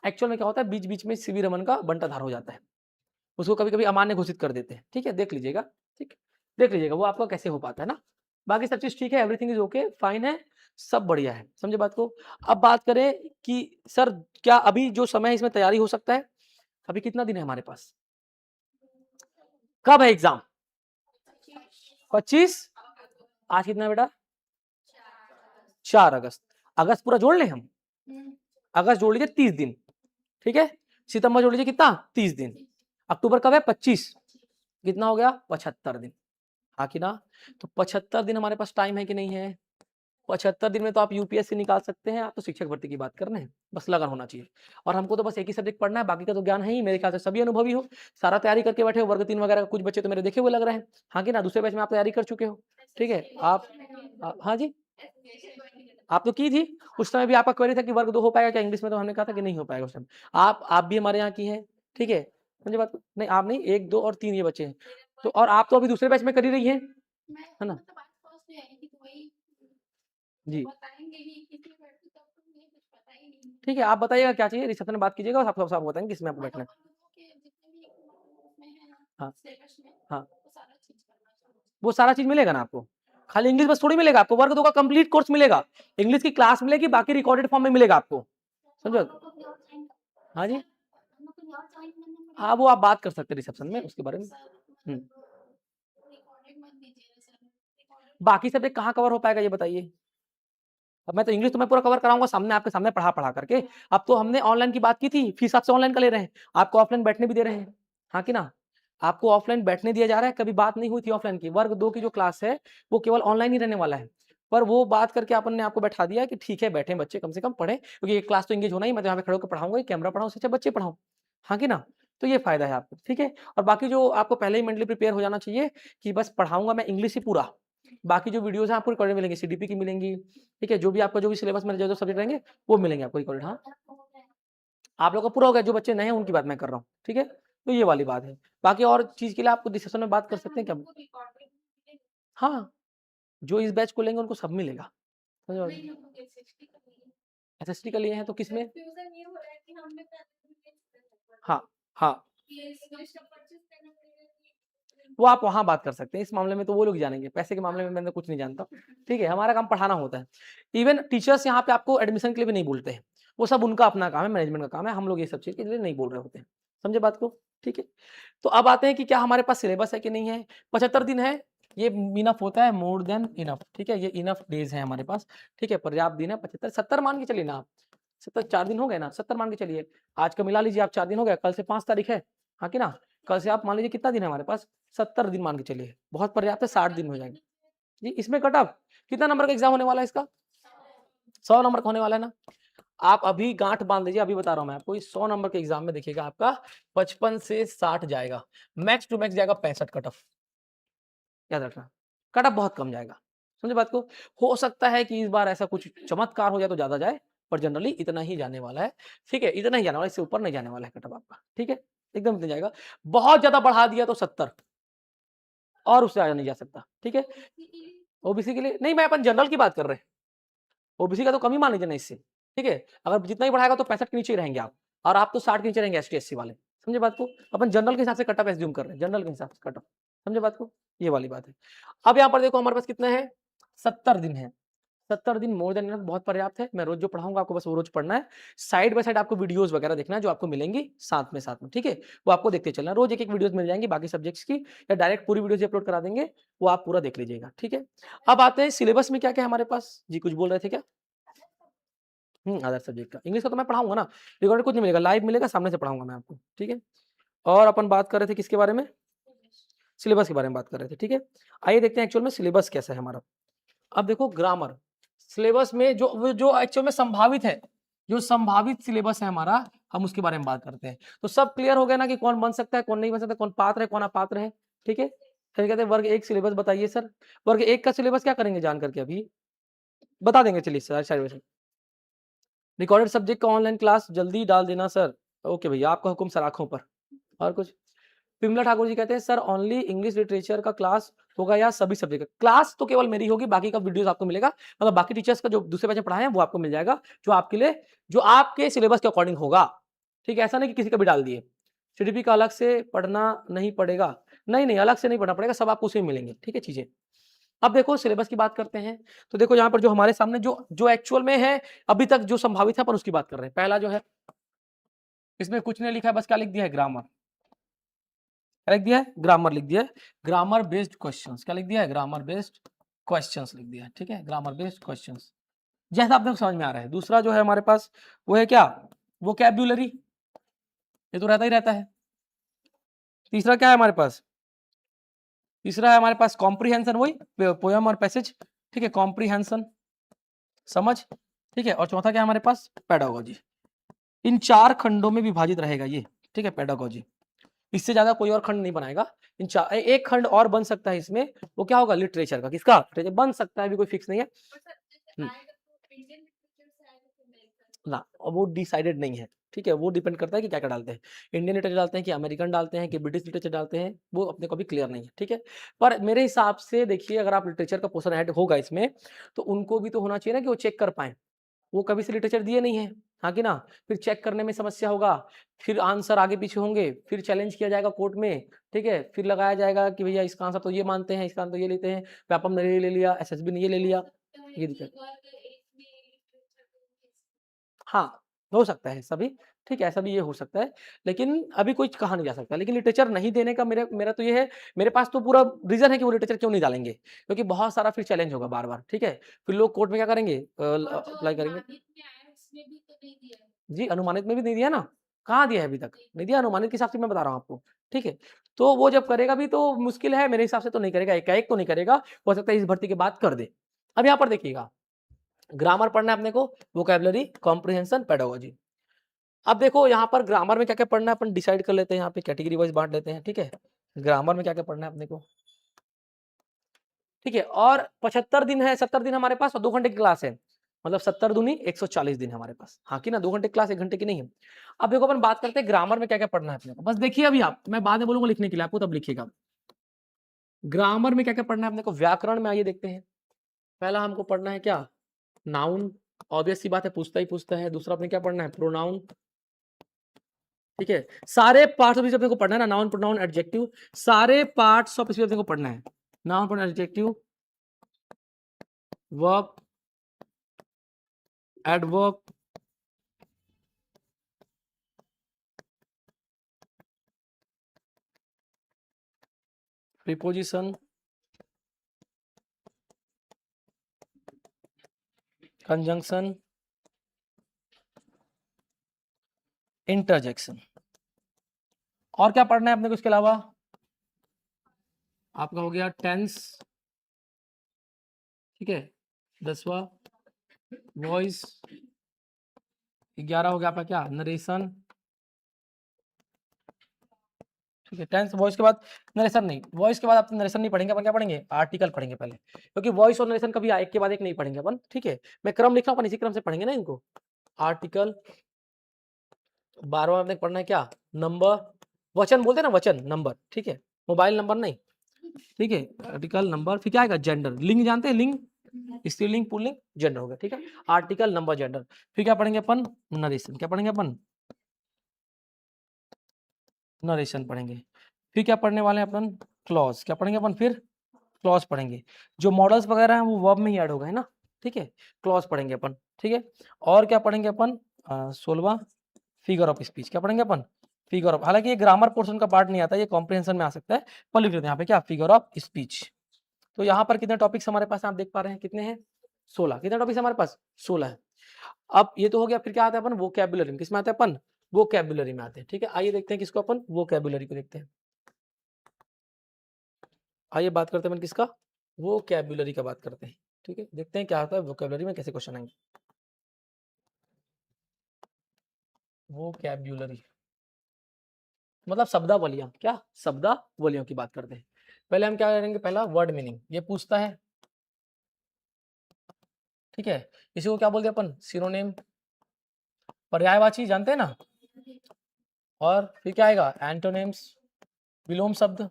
एक्चुअल में क्या होता है, बीच बीच में सीवी रमन का बंटाधार हो जाता है, उसको कभी कभी अमान्य घोषित कर देते हैं, ठीक है, देख लीजिएगा, ठीक है, देख लीजिएगा वो आपका कैसे हो पाता है ना। बाकी सब चीज ठीक है, एवरीथिंग इज ओके, फाइन है, सब बढ़िया है, समझे बात को। अब बात करें कि सर क्या अभी जो समय है इसमें तैयारी हो सकता है, अभी कितना दिन है हमारे पास, कब है एग्जाम, 25, आज कितना है बेटा, 4 अगस्त, अगस्त पूरा जोड़ लें हम, अगस्त जोड़ लीजिए 30 दिन, ठीक है, सितंबर जोड़ लीजिए कितना 30 दिन, अक्टूबर कब है 25, कितना हो गया 75 दिन, हाँ कि ना। तो 75 दिन हमारे पास टाइम है कि नहीं है, 75 दिन में तो आप यूपीएससी निकाल सकते हैं, आप तो शिक्षक भर्ती की बात कर रहे हैं, बस लगन होना चाहिए। और हमको तो बस एक ही सब्जेक्ट पढ़ना है, बाकी का तो ज्ञान है ही, मेरे ख्याल से सभी अनुभवी हो, सारा तैयारी करके बैठे हो, वर्ग 3 वगैरह कुछ बच्चे तो मेरे देखे हुए लग रहे हैं, हाँ कि ना, दूसरे बैच में आप तैयारी कर चुके हो, ठीक है। आप हाँ जी, आप तो की थी, उस समय भी आपका क्वेरी था कि वर्ग 2 हो पाएगा क्या इंग्लिश में, तो हमने कहा था कि नहीं हो पाएगा उस समय। आप भी हमारे यहाँ की हैं, ठीक है, मुझे बात नहीं, आप नहीं, 1, 2 और 3 ये बच्चे हैं, तो और आप तो अभी दूसरे बैच में कर ही रही हैं, है ना जी, ठीक है, आप बताइएगा क्या चाहिए, रिसेप्शन में बात कीजिएगा और आप बताएंगे किसमें आपको बैठना है। हाँ हाँ, वो सारा चीज मिलेगा ना आपको, खाली इंग्लिश बस थोड़ी मिलेगा आपको, वर्ग 2 का कंप्लीट कोर्स मिलेगा, इंग्लिश की क्लास मिलेगी, बाकी रिकॉर्डेड फॉर्म में मिलेगा आपको, समझो। हाँ जी, हाँ वो आप बात कर सकते हैं रिसेप्शन में उसके बारे में। बाकी सब्जेक्ट कहाँ कवर हो पाएगा ये बताइए, अब मैं तो इंग्लिश तो मैं पूरा कवर कराऊंगा सामने, आपके सामने पढ़ा करके। अब तो हमने ऑनलाइन की बात की थी, फीस आपसे ऑनलाइन का ले रहे हैं, आपको ऑफलाइन बैठने भी दे रहे हैं, हाँ कि ना, आपको ऑफलाइन बैठने दिया जा रहा है, कभी बात नहीं हुई थी ऑफलाइन की, वर्ग 2 की जो क्लास है वो केवल ऑनलाइन ही रहने वाला है, पर वो बात करके अपन ने आपको बैठा दिया कि ठीक है बैठे बच्चे कम से कम पढ़े, क्योंकि ये क्लास तो एंगेज होना ही, मैं तो यहाँ पे खड़े होकर पढ़ाऊंगा, कैमरा पढ़ाऊं, उससे बच्चे पढ़ाऊं, हाँ कि ना, तो ये फायदा है आपको, ठीक है। और बाकी जो आपको पहले ही मेंटली प्रिपेयर हो जाना चाहिए कि बस पढ़ाऊंगा मैं इंग्लिश ही पूरा, बाकी जो वीडियोस हैं आपको रिकॉर्डेड मिलेंगे, सीडीपी की मिलेंगी, ठीक है, जो भी आपका जो भी सिलेबस में जो सब्जेक्ट रहेंगे वो मिलेंगे आपको रिकॉर्डेड। हाँ, आप लोग का पूरा हो गया, जो बच्चे नए हैं उनकी बात मैं कर रहा हूँ, ठीक है, तो ये वाली बात है। बाकी और चीज के लिए आपको डिस्कशन में बात कर सकते हैं क्या, हाँ, जो इस बैच को लेंगे उनको सब मिलेगा, एसएसटी का लिए हैं तो किसमें, हाँ हाँ, वो आप वहाँ बात कर सकते हैं, इस मामले में तो वो लोग जानेंगे, पैसे के मामले में मैं तो कुछ नहीं जानता, ठीक है, हमारा काम पढ़ाना होता है। इवन टीचर्स यहाँ पे आपको एडमिशन के लिए भी नहीं बोलते हैं, वो सब उनका अपना काम है, मैनेजमेंट का काम है, हम लोग ये सब चीज के लिए नहीं बोल रहे होते हैं, समझे बात को, ठीक है। तो अब आते हैं कि क्या हमारे पास सिलेबस है कि नहीं है, 75 दिन है, ये इनफ होता है, मोर देन इनफ, ठीक है, ये इनफ डेज है हमारे पास, ठीक है, पर्याप्त दिन है, 75 70 मान के चलिए ना आप, 70 4 दिन हो गए ना, 70 मान के चलिए, आज का मिला लीजिए आप, 4 दिन हो गया, कल से 5 तारीख है, हाँ कि ना, कल से आप मान लीजिए कितना दिन है हमारे पास, 70 दिन मान के चलिए, बहुत पर्याप्त है, 60 दिन हो जाएंगे जी। इसमें कट ऑफ कितना नंबर का एग्जाम होने वाला है इसका, 100 नंबर का होने वाला है ना। आप अभी गांठ बांध लीजिए, अभी बता रहा हूं मैं आपको, इस 100 नंबर के एग्जाम में देखिएगा आपका 55 से 60 जाएगा, मैक्स टू मैक्स जाएगा 65 कट ऑफ, याद रखना, कट ऑफ बहुत कम जाएगा, समझे बात को। हो सकता है कि इस बार ऐसा कुछ चमत्कार हो जाए तो ज्यादा जाए, पर जनरली इतना ही जाने वाला है, ठीक है, इतना ही जाने वाला है, इससे ऊपर नहीं जाने वाला है कट ऑफ आपका, ठीक है, एकदम इतना जाएगा, बहुत ज्यादा बढ़ा दिया तो 70, और उससे आगे नहीं जा सकता, ठीक है। ओबीसी के लिए नहीं, मैं अपन जनरल की बात कर रहे हैं, ओबीसी का तो कम ही मान लीजिए ना इससे, ठीक है, अगर जितना ही बढ़ाएगा तो 65 के नीचे ही रहेंगे आप, और आप तो 60 के नीचे रहेंगे एसटी एससी वाले, समझे बात को, अपन जनरल के हिसाब से कट ऑफ एज्यूम कर रहे हैं, जनरल के हिसाब से कट ऑफ, समझे बात को, ये वाली बात है। अब यहाँ पर देखो हमारे पास कितना है, 70 दिन है, 70 दिन मोर देन इनफ, बहुत पर्याप्त है, मैं रोज जो पढ़ाऊंगा आपको बस वो रोज पढ़ना है, साइड बाय साइड आपको वीडियोस वगैरह देखना है जो आपको मिलेंगी साथ में, ठीक है, वो आपको देखते चलना, रोज एक एक वीडियोस मिल जाएंगी बाकी सब्जेक्ट्स की, या डायरेक्ट पूरी वीडियोस अपलोड करा देंगे, वो आप पूरा देख लीजिएगा, ठीक है। अब आते हैं सिलेबस में क्या क्या है हमारे पास, जी कुछ बोल रहे थे क्या, अदर सब्जेक्ट का, इंग्लिश का तो मैं पढ़ाऊंगा ना, रिकॉर्डेड कुछ नहीं मिलेगा, लाइव मिलेगा, सामने से पढ़ाऊंगा मैं आपको, ठीक है। और अपन बात कर रहे थे किसके बारे में, सिलेबस के बारे में बात कर रहे थे, ठीक है। आइए देखते हैं एक्चुअल में सिलेबस कैसा है हमारा। अब देखो ग्रामर सिलेबस में जो एक्चुअल में संभावित है, जो संभावित सिलेबस है हमारा, हम उसके बारे में बात करते हैं। तो सब क्लियर हो गया ना कि कौन बन सकता है, कौन नहीं बन सकता, कौन पात्र है, कौन अपात्र है, ठीक है। फिर कहते हैं वर्ग 1 सिलेबस बताइए सर, वर्ग 1 का सिलेबस क्या करेंगे जान करके अभी बता देंगे, चलिए सर, रिकॉर्डेड सब्जेक्ट का ऑनलाइन क्लास जल्दी डाल देना सर, ओके भैया, आपका हुक्म सर, आंखों पर। और कुछ विमला ठाकुर जी कहते हैं सर ओनली इंग्लिश लिटरेचर का क्लास होगा या सभी सब्जेक्ट का? क्लास तो केवल मेरी होगी, बाकी का वीडियोस आपको मिलेगा, मतलब बाकी टीचर्स का जो दूसरे बैच में पढ़ाए हैं वो आपको मिल जाएगा, जो आपके लिए, जो आपके सिलेबस के अकॉर्डिंग होगा। ठीक है, ऐसा नहीं कि किसी का भी डाल दिए। सीडीपी का अलग से पढ़ना नहीं पड़ेगा? नहीं नहीं, अलग से नहीं पढ़ना पड़ेगा, सब आपको उसी में मिलेंगे। ठीक है चीजें। अब देखो सिलेबस की बात करते हैं, तो देखो यहाँ पर जो हमारे सामने जो जो एक्चुअल में है अभी तक जो संभावित है अपन उसकी बात कर रहे हैं। पहला जो है, इसमें कुछ नहीं लिखा है, बस क्या लिख दिया है, ग्रामर। क्या लिख दिया है? ग्रामर लिख दिया है। ग्रामर बेस्ड क्वेश्चंस, क्या लिख दिया है? ग्रामर बेस्ड क्वेश्चंस लिख दिया है। ठीक है, ग्रामर बेस्ड क्वेश्चंस, जैसा आपने समझ में आ रहा है। दूसरा जो है हमारे पास वो है क्या? वोकैब्युलरी, ये तो रहता ही रहता है। तीसरा क्या है हमारे पास? तीसरा है हमारे पास कॉम्प्रीहेंशन, वही पोयम और पैसेज। ठीक है, कॉम्प्रीहेंशन, समझ। ठीक है, और चौथा क्या है हमारे पास? पेडागोजी। इन 4 खंडों में विभाजित रहेगा ये। ठीक है, पेडागोजी, इससे ज्यादा कोई और खंड नहीं बनाएगा। इन चार, एक खंड और बन सकता है इसमें, वो क्या होगा? लिटरेचर का। किसका? लिटरेचर बन सकता है, अभी कोई फिक्स नहीं है ना, और वो डिसाइडेड नहीं है। ठीक है, वो डिपेंड करता है कि क्या क्या डालते हैं, इंडियन लिटरेचर डालते हैं कि अमेरिकन डालते हैं कि ब्रिटिश लिटरेचर डालते हैं, वो अपने को भी क्लियर नहीं है। ठीक है, पर मेरे हिसाब से देखिए, अगर आप लिटरेचर का पोर्शन ऐड होगा इसमें, तो उनको भी तो होना चाहिए ना कि वो चेक कर पाए। वो कभी से लिटरेचर दिए नहीं है, हाँ कि ना? फिर चेक करने में समस्या होगा, फिर आंसर आगे पीछे होंगे, फिर चैलेंज किया जाएगा कोर्ट में। ठीक है, फिर लगाया जाएगा कि भैया इसका आंसर तो ये मानते हैं, इसका आंसर तो ये लेते हैं, व्यापम ने ये ले लिया, एसएसबी ने ये ले लिया, ये दिक्कत। हाँ, हो सकता है सभी। ठीक है, ऐसा भी ये हो सकता है, लेकिन अभी कोई कहा नहीं जा सकता। लेकिन लिटरेचर नहीं देने का मेरा तो ये है, मेरे पास तो पूरा रीजन है कि वो लिटरेचर क्यों नहीं डालेंगे, क्योंकि बहुत सारा फिर चैलेंज होगा बार बार। ठीक है, फिर लोग कोर्ट में क्या करेंगे? अप्लाई करेंगे। जी, अनुमानित में भी नहीं दिया ना, कहाँ दिया है अभी तक? नहीं दिया, अनुमानित के हिसाब से मैं बता रहा हूँ आपको। ठीक है, तो वो जब करेगा भी तो मुश्किल है, मेरे हिसाब से तो नहीं करेगा, एकाएक तो नहीं करेगा, हो सकता है इस भर्ती के बाद कर दे। अब यहाँ पर देखिएगा, ग्रामर पढ़ना है अपने को, वोकैबुलरी, कॉम्प्रिहेंशन, पेडागोजी। अब देखो यहाँ पर ग्रामर में क्या-क्या पढ़ना है अपन डिसाइड कर लेते हैं, यहाँ पे कैटेगरी वाइज बाँट लेते हैं। ठीक है, ग्रामर में क्या-क्या पढ़ना है अपने को। ठीक है, और 75 दिन है, 70 दिन हमारे पास और 2 घंटे की क्लास है, मतलब 70 दूनी 140 दिन है हमारे पास, हाँ कि ना? 2 घंटे की क्लास 1 घंटे की नहीं है। अब देखो अपन बात करते हैं ग्रामर में क्या-क्या पढ़ना है अपने को, बस देखिए अभी आप, मैं बाद में बोलूँगा लिखने के लिए आपको, तब लिखिएगा। ग्रामर में क्या-क्या पढ़ना है अपने को? व्याकरण में आइए देखते हैं। पहला हमको पढ़ना है क्या? नाउन, ऑब्वियस सी बात है, पूछता ही पूछता है। दूसरा अपने क्या पढ़ना है? प्रोनाउन। ठीक है, सारे पार्ट्स ऑफ स्पीच अपने को पढ़ना है ना, नाउन, प्रोनाउन, एडजेक्टिव, सारे पार्ट्स ऑफ स्पीच अपने को पढ़ना है। Noun, pronoun, adjective, verb, adverb, preposition, conjunction, interjection. और क्या पढ़ना है अपने को इसके अलावा? आपका हो गया टेंस। ठीक है, 10वां वॉइस। 11 हो गया आपका क्या? नरेशन। ठीक है, टेंस वॉइस के बाद नरेशन नहीं, वॉइस के बाद आप नरेशन नहीं पढ़ेंगे, अपन क्या पढ़ेंगे? आर्टिकल पढ़ेंगे पहले, क्योंकि वॉइस और नरेशन कभी एक के बाद एक नहीं पढ़ेंगे अपन। ठीक है, मैं क्रम लिख रहा हूँ, अपन इसी क्रम से पढ़ेंगे ना इनको। आर्टिकल, 12वां आपने पढ़ना है क्या? नंबर, वचन बोलते हैं ना, वचन, नंबर। ठीक है, मोबाइल नंबर नहीं। ठीक है, आर्टिकल, नंबर, फिर क्या आएगा? जेंडर, लिंग जानते हैं, लिंग, स्त्रीलिंग, पुल्लिंग, जेंडर हो गया। ठीक है, आर्टिकल, नंबर, जेंडर। फिर क्या पढ़ेंगे अपन? नरेशन। क्या पढ़ेंगे अपन? नरेशन पढ़ेंगे। फिर क्या पढ़ने वाले हैं अपन? क्लॉज। क्या पढ़ेंगे अपन फिर? क्लॉज पढ़ेंगे। जो मॉडल्स वगैरह हैं वो वर्ब में ही ऐड होगा, है ना? ठीक है, क्लॉज पढ़ेंगे अपन। ठीक है, और क्या पढ़ेंगे अपन? 16वां फिगर ऑफ स्पीच। क्या पढ़ेंगे अपन? फिगर ऑफ, हालांकि ये ग्रामर पोर्शन का पार्ट नहीं आता, ये कॉम्प्रिहेंशन में आ सकता है, पर लिख लेते हैं यहाँ पे क्या? Figure of speech. तो यहाँ पर कितने टॉपिक्स हमारे पास आप देख पा रहे हैं? कितने हैं? 16। कितने टॉपिक्स हमारे पास? 16 है। अब ये तो हो गया, फिर क्या आता है अपन? वोकैबुलरी में। किसमें आते हैं अपन? वोकैबुलरी में आते हैं। ठीक है, आइए देखते हैं किसको अपन? वोकैबुलरी को देखते हैं। आइए बात करते हैं अपन किसका? वोकैबुलरी का बात करते हैं। ठीक है, देखते हैं क्या होता है वोकैबुलरी में, कैसे क्वेश्चन आएंगे। वोकैबुलरी मतलब शब्दावलियां, क्या? शब्दावलियों की बात करते हैं। पहले हम क्या करेंगे? पहला वर्ड मीनिंग, ये पूछता है। ठीक है, इसी को क्या बोलते हैं अपन? सिनोनिम, पर्यायवाची, जानते हैं ना? और फिर क्या आएगा? एंटोनिम्स, विलोम शब्द,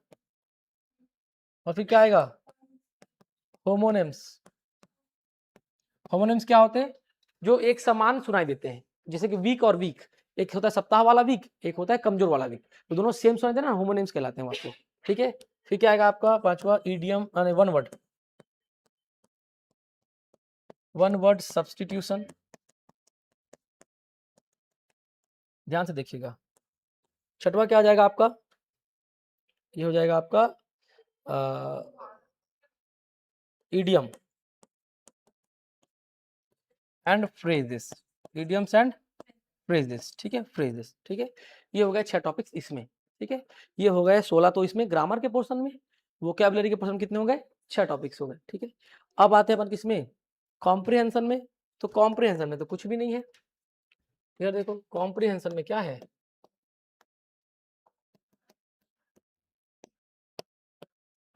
और फिर क्या आएगा, होमोनिम्स। होमोनिम्स क्या होते हैं, जो एक समान सुनाई देते हैं, जैसे कि वीक और वीक, एक होता है सप्ताह वाला वीक, एक होता है कमजोर वाला वीक, तो दोनों सेम सुनाई देते हैं ना, होमोनिम्स कहलाते हैं आपको। ठीक है, फिर क्या आएगा आपका पांचवा, idiom, one word, one word substitution, ध्यान से देखिएगा। छठवा क्या आ जाएगा आपका, ये हो जाएगा आपका idiom and phrases, idioms and phrases. ठीक है, फ्रेजेस। ठीक है, ये हो गए 6 टॉपिक्स इसमें। ठीक है, ये हो गए 16 तो इसमें ग्रामर के पोर्शन में, वोकैबुलरी के पोर्शन कितने हो गए, 6 टॉपिक्स हो गए। ठीक है, अब आते हैं अपन किसमें, कॉम्प्रिहेंशन में। तो कॉम्प्रिहेंशन में तो कुछ भी नहीं है, यार देखो कॉम्प्रिहेंशन में क्या है,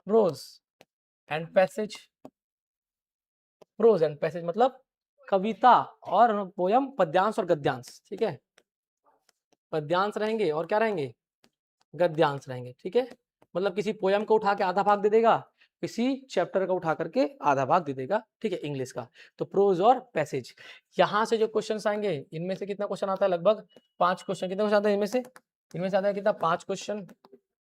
prose and passage, prose and passage मतलब कविता और पोयम, पद्यांश और गद्यांश। ठीक है, पद्यांश रहेंगे और क्या रहेंगे, गद्यांश रहेंगे। ठीक है, मतलब किसी पोयम को उठा के आधा भाग दे देगा, किसी चैप्टर का उठा करके आधा भाग दे देगा। ठीक है, इंग्लिश का तो प्रोज और पैसेज। यहां से जो क्वेश्चंस आएंगे, इनमें से कितना क्वेश्चन आता है, लगभग 5 क्वेश्चन। कितने क्वेश्चन आते हैं इनमें से आता है कितना, 5 क्वेश्चन।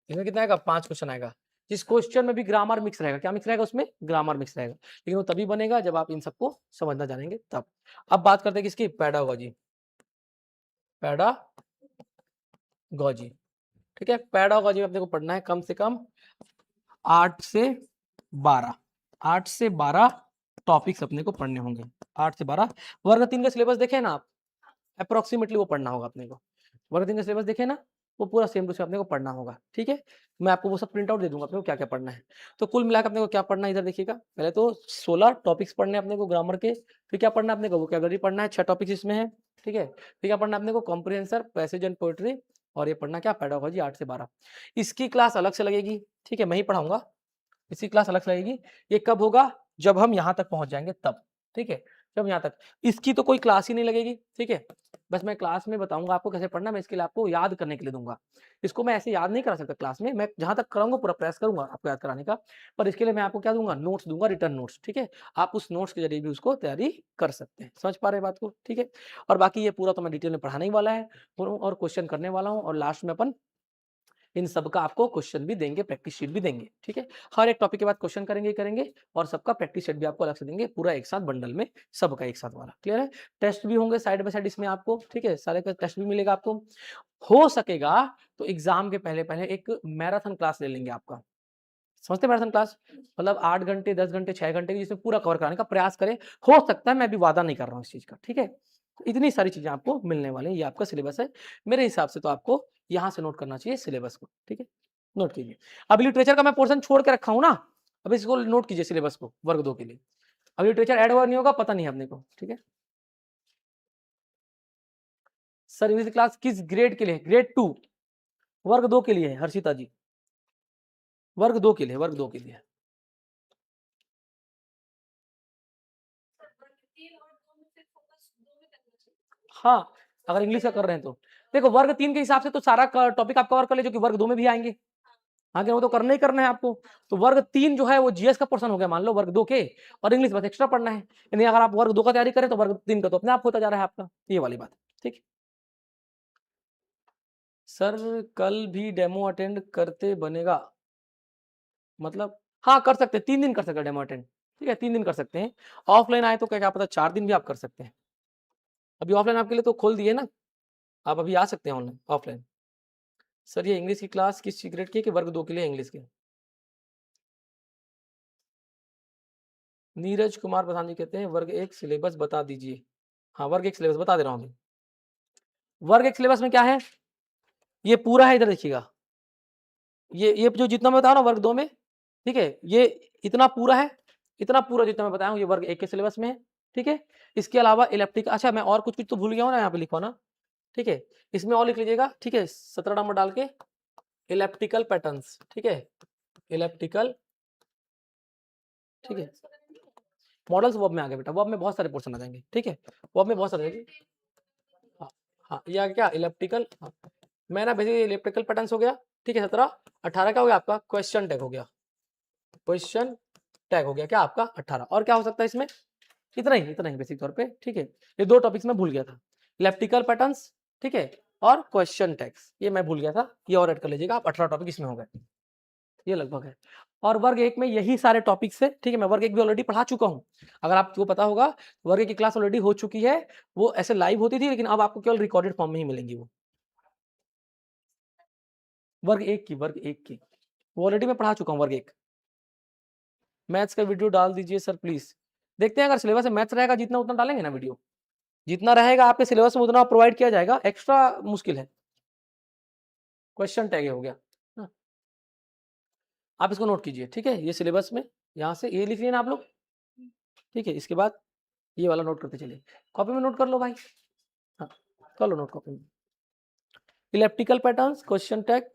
इसमें कितना आएगा, 5 क्वेश्चन आएगा। जिस क्वेश्चन में भी ग्रामर मिक्स रहेगा, क्या मिक्स रहेगा उसमें, ग्रामर मिक्स रहेगा, लेकिन वो तभी बनेगा जब आप इन सबको समझना जानेंगे तब। अब बात करते हैं किसकी, पैडागोजी, पैडागोजी। ठीक है, पैडागोजी में अपने को पढ़ना है कम से कम 8 से 12, 8 से 12 टॉपिक्स अपने को पढ़ने होंगे। 8 से 12 वर्ग 3 का सिलेबस देखे ना आप, अप्रोक्सीमेटली वो पढ़ना होगा अपने को। वर्ग 3 का सिलेबस देखे ना, वो पूरा सेम टू सेम अपने को पढ़ना होगा। ठीक है, मैं आपको वो सब प्रिंट आउट दे दूंगा अपने को क्या क्या पढ़ना है। तो कुल मिलाकर अपने को क्या पढ़ना है, इधर देखिएगा, पहले तो 16 टॉपिक्स पढ़ने हैं अपने को ग्रामर के, फिर क्या पढ़ना है अपने को, वोकैबुलरी पढ़ना है, 6 टॉपिक्स इसमें है। ठीक है, फिर क्या पढ़ना है अपने को, कॉम्प्रिहेंशन, पैसेज एंड पोएट्री, और ये पढ़ना क्या, पैडागोजी 8 से 12। इसकी क्लास अलग से लगेगी। ठीक है, मैं ही पढ़ाऊंगा, इसकी क्लास अलग से लगेगी। ये कब होगा, जब हम यहाँ तक पहुंच जाएंगे तब। ठीक है, जब यहाँ तक, इसकी तो कोई क्लास ही नहीं लगेगी। ठीक है, बस मैं क्लास में बताऊंगा आपको कैसे पढ़ना, मैं इसके लिए आपको याद करने के लिए दूंगा। इसको मैं ऐसे याद नहीं करा सकता क्लास में, मैं जहां तक कराऊंगा पूरा प्रयास करूंगा आपको याद कराने का, पर इसके लिए मैं आपको क्या दूंगा, नोट्स दूंगा, रिटर्न नोट्स। ठीक है, आप उस नोट्स के जरिए भी उसको तैयारी कर सकते हैं। समझ पा रहे हैं बात को। ठीक है, और बाकी ये पूरा तो मैं डिटेल में पढ़ाने ही वाला है और क्वेश्चन करने वाला हूँ, और लास्ट में अपन इन सब का आपको क्वेश्चन भी देंगे, प्रैक्टिस शीट भी देंगे। ठीक है, हर एक टॉपिक के बाद क्वेश्चन करेंगे ही करेंगे, और सबका प्रैक्टिस शीट भी आपको अलग से देंगे, पूरा एक साथ बंडल में, सबका एक साथ वाला। क्लियर है, टेस्ट भी होंगे साइड बाय साइड इसमें आपको। ठीक है, सारे का टेस्ट भी मिलेगा आपको। हो सकेगा तो एग्जाम के पहले पहले एक मैराथन क्लास ले लेंगे आपका। समझते हैं मैराथन क्लास, मतलब 8 घंटे, 10 घंटे, 6 घंटे की, जिसमें पूरा कवर कराने का प्रयास करें। हो सकता है, मैं भी वादा नहीं कर रहा हूँ इस चीज का। ठीक है, तो इतनी सारी चीजें आपको मिलने वाली हैं, ये आपका सिलेबस है। मेरे हिसाब से तो आपको यहाँ से नोट करना चाहिए सिलेबस को। ठीक है, नोट कीजिए। अब लिटरेचर का मैं पोर्शन छोड़ के रखा हूँ ना, अब इसको नोट कीजिए सिलेबस को, वर्ग 2 के लिए। अब लिटरेचर ऐड हुआ नहीं होगा, पता नहीं है अपने को। ठीक है सर, इंग्लिश क्लास किस ग्रेड के लिए, ग्रेड 2, वर्ग 2 के लिए है हर्षिता जी, वर्ग 2 के लिए, वर्ग 2 के लिए। हाँ, अगर इंग्लिश का कर रहे हैं तो देखो, वर्ग 3 के हिसाब से तो सारा टॉपिक आप कवर कर ले, जो कि वर्ग 2 में भी आएंगे। आगे वो तो करना ही करना है आपको। तो वर्ग 3 जो है वो जीएस का पोर्शन हो गया, मान लो वर्ग 2 के, और इंग्लिश बस एक्स्ट्रा पढ़ना है। यानी अगर आप वर्ग 2 का तैयारी करें तो वर्ग 3 का तो अपने आप होता जा रहा है आपका, ये वाली बात। ठीक, सर कल भी डेमो अटेंड करते बनेगा, मतलब हाँ कर सकते हैं, 3 दिन कर सकते हैं डेमो अटेंड। ठीक है, 3 दिन कर सकते हैं। ऑफलाइन आए तो क्या पता 4 दिन भी आप कर सकते हैं। अभी ऑफलाइन आपके लिए तो खोल दिए ना, आप अभी आ सकते हैं ऑनलाइन, ऑफलाइन। सर ये इंग्लिश की क्लास किस ग्रेड की है, कि वर्ग 2 के लिए इंग्लिश के। नीरज कुमार प्रधान जी कहते हैं वर्ग 1 सिलेबस बता दीजिए। हाँ, वर्ग 1 सिलेबस बता दे रहा हूँ अभी। वर्ग 1 सिलेबस में क्या है, ये पूरा है, इधर देखिएगा, ये जो जितना मैं बता रहा हूँ वर्ग 2 में, ठीक है, ये इतना पूरा है, इतना पूरा जितना मैं बताया हूँ ये वर्ग 1 के सिलेबस में है। ठीक है, इसके अलावा इलेक्ट्रिक, अच्छा मैं और कुछ कुछ तो भूल गया हूँ ना, यहाँ पे लिखवा ना। ठीक है, इसमें और लिख लीजिएगा। ठीक है, 17 नंबर डाल के इलेप्टिकल पैटर्न्स। ठीक है, इलेप्टिकल, ठीक है, मॉडल्स वर्ब में आ गए बेटा, वर्ब में बहुत सारे पोर्शन आ जाएंगे। ठीक है, वर्ब में बहुत सारे, हाँ हाँ, ये आ गया क्या, इलेप्टिकल, हाँ, मैं ना बेसिकली इलेक्ट्रिकल पैटर्न्स हो गया, ठीक है 17, 18 क्या हो गया आपका क्वेश्चन टैग हो गया, क्वेश्चन टैग हो गया क्या आपका 18। और क्या हो सकता है इसमें, इतना ही बेसिक तौर पे, ठीक है। ये दो टॉपिक्स में भूल गया था, इलेक्ट्रिकल पैटर्न्स, ठीक है, और क्वेश्चन टैग्स, ये मैं भूल गया था, ये और ऐड कर लीजिएगा आप, 18 टॉपिक इसमें हो गए, ये लगभग है। और वर्ग 1 में यही सारे टॉपिक्स है, ठीक है। मैं वर्ग 1 भी ऑलरेडी पढ़ा चुका हूँ, अगर आपको पता होगा वर्ग 1 की क्लास ऑलरेडी हो चुकी है, वो ऐसे लाइव होती थी, लेकिन अब आपको केवल रिकॉर्डेड फॉर्म में ही मिलेंगी वो। वर्ग 1 की वो ऑलरेडी मैं पढ़ा चुका हूँ वर्ग 1। मैथ्स का वीडियो डाल दीजिए सर प्लीज। देखते हैं अगर सिलेबस में मैथ्स रहेगा जितना उतना डालेंगे ना वीडियो, जितना रहेगा आपके सिलेबस में उतना प्रोवाइड किया जाएगा, एक्स्ट्रा मुश्किल है। क्वेश्चन टैग हो गया ना, आप इसको नोट कीजिए, ठीक है। ये सिलेबस में यहाँ से ये लिख लिए ना आप लोग, ठीक है। इसके बाद ये वाला नोट करते चलिए, कॉपी में नोट कर लो भाई, हाँ कर लो नोट कॉपी में। इलेप्टिकल पैटर्न्स, क्वेश्चन टैग,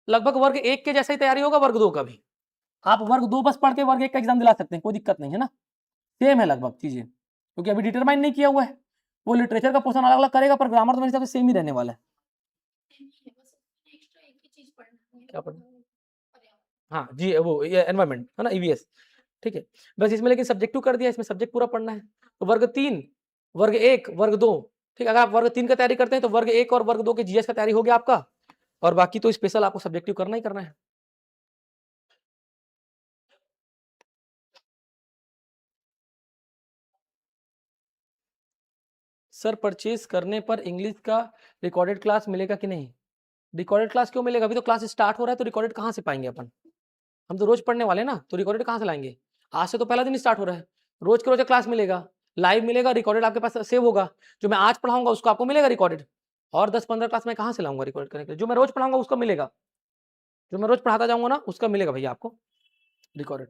लगभग वर्ग 1 के जैसा ही तैयारी होगा वर्ग 2 का भी। आप वर्ग 2 बस पढ़ के वर्ग 1 का एग्जाम दिला सकते हैं, कोई दिक्कत नहीं है ना, सेम है लगभग चीजें, क्योंकि अभी डिटरमाइन नहीं किया हुआ है। वो लिटरेचर का पोर्शन अलग अलग करेगा, पर ग्रामर तो मेरे हिसाब से सेम ही रहने वाला है। क्या पढ़ना, हाँ जी वो ये एनवायरमेंट है ना, ईवीएस, ठीक है। बस इसमें लेकिन सब्जेक्टिव कर दिया, इसमें सब्जेक्ट पूरा पढ़ना है। तो वर्ग 3, वर्ग 1, वर्ग 2, ठीक है। अगर आप वर्ग 3 का तैयारी करते हैं तो वर्ग 1 और वर्ग 2 के जीएस का तैयारी हो गया आपका, और बाकी तो स्पेशल आपको सब्जेक्टिव करना ही करना है। सर परचेज करने पर इंग्लिश का रिकॉर्डेड क्लास मिलेगा कि नहीं? रिकॉर्डेड क्लास क्यों मिलेगा, अभी तो क्लास स्टार्ट हो रहा है, तो रिकॉर्डेड कहाँ से पाएंगे अपन? हम तो रोज पढ़ने वाले हैं ना, तो रिकॉर्डेड कहाँ से लाएंगे? आज से तो पहला दिन स्टार्ट हो रहा है, रोज के रोज क्लास मिलेगा, लाइव मिलेगा, रिकॉर्डेड आपके पास सेव होगा। जो मैं आज पढ़ाऊंगा उसको आपको मिलेगा रिकॉर्डेड, और 10-15 क्लास में कहाँ से लाऊंगा रिकॉर्ड करने के लिए? जो मैं रोज पढ़ाऊंगा उसका मिलेगा, जो मैं रोज पढ़ाता जाऊंगा ना उसका मिलेगा भैया आपको रिकॉर्डेड।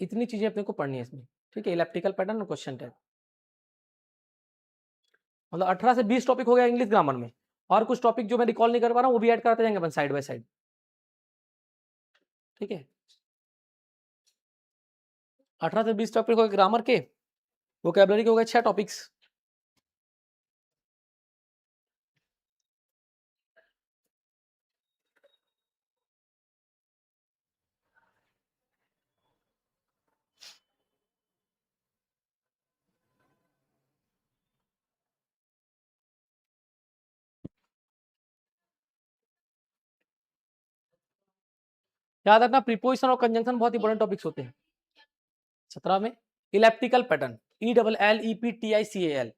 इतनी चीजें अपने को पढ़नी है इसमें, ठीक है। इलेक्ट्रिकल पैटर्न और क्वेश्चन टैग, मतलब 18 से 20 टॉपिक हो गया इंग्लिश ग्रामर में, और कुछ टॉपिक जो मैं रिकॉल नहीं कर पा रहा हूँ वो भी ऐड करते जाएंगे अपन साइड बाय साइड, ठीक है। 18 से 20 टॉपिक हो गए ग्रामर के, वोकैबुलरी के हो गए 6 टॉपिक्स। याद रखना प्रीपोजिशन और कंजंक्शन बहुत इंपॉर्टेंट टॉपिक्स होते हैं। 17 में elliptical pattern, ELLEPTICAL,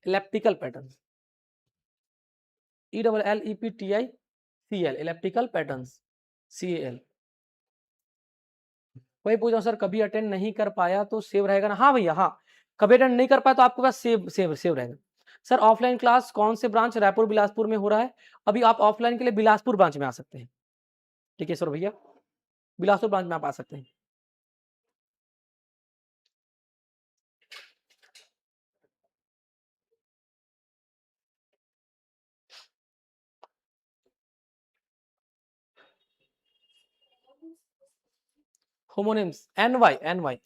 elliptical pattern, ELLEPTICAL, elliptical patterns, CAL। वही पूछ रहा हूँ सर, कभी अटेंड नहीं कर पाया तो सेव रहेगा ना? हाँ भैया हाँ, कभी अटेंड नहीं कर पाया तो आपके पास सेव रहेगा। सर ऑफलाइन क्लास कौन से ब्रांच, रायपुर बिलासपुर में हो रहा है? अभी आप ऑफलाइन के लिए बिलासपुर ब्रांच में आ सकते हैं, ठीक है सर भैया, बिलासपुर ब्रांच में आप आ सकते हैं। होमोनिम्स, NY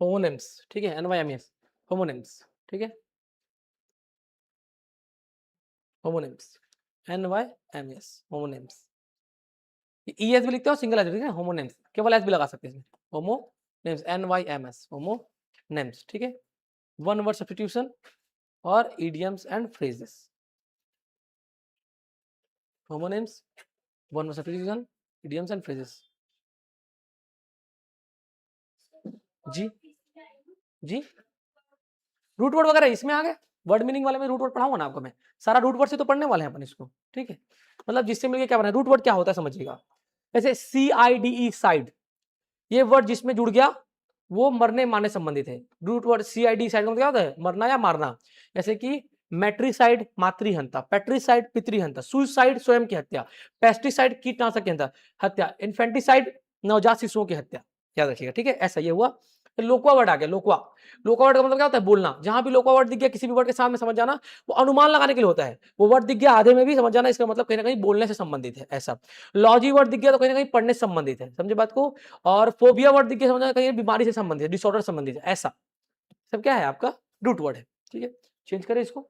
होमोनिम्स, ठीक है, NYMES होमोनिम्स, ठीक है, होमोनिम्स, NYMES होमोनिम्स। ES भी लिखते हो सिंगल एस, ठीक है, होमोनिम्स, केवल एस भी लगा सकते हैं इसमें, होमोनिम्स, NYMS होमोनिम्स, ठीक है। वन वर्ड सब्स्टिट्यूशन और idioms and phrases, homonyms, one word substitution, idioms and phrases. जी जी, रूट वर्ड वगैरह इसमें आ गए, वर्ड मीनिंग वाले में रूट वर्ड पढ़ाऊंगा ना आपको मैं, सारा रूट वर्ड से तो पढ़ने वाले हैं अपन इसको, ठीक है। मतलब जिससे मिलके क्या बना, रूट वर्ड क्या होता है समझिएगा। जैसे CIDE साइड, ये वर्ड जिसमें जुड़ गया वो मरने मारने संबंधित है। रूट वर्ड CID साइड का मतलब क्या होता है, मरना या मारना। जैसे कि मैट्रिसाइड मातृहंता, पेट्रिसाइड पितृहंता, सुसाइड स्वयं की हत्या, पेस्टिसाइड कीटनाशक की हत्या, इन्फेंटिसाइड नवजात शिशुओं की हत्या, याद रखिएगा, ठीक है। ऐसा ये हुआ लोकवा वर्ड आ गया, लोकवा। लोकवा वर्ड का मतलब क्या होता है? बोलना। जहां भी लोकवा वर्ड दिख गया किसी भी वर्ड के साथ में, समझ जाना वो अनुमान लगाने के लिए होता है। वो वर्ड दिख गया आधे में भी, समझ जाना इसका मतलब कहीं ना कहीं बोलने से संबंधित है, ऐसा। लॉजी वर्ड दिख गया तो कहीं ना कहीं पढ़ने से संबंधित है, समझे बात को। और फोबिया वर्ड दिख गया, समझ जाना कहीं बीमारी से संबंधित है, डिसऑर्डर संबंधित है, ऐसा सब क्या है आपका रूट वर्ड है। ठीक है, चेंज करें इसको,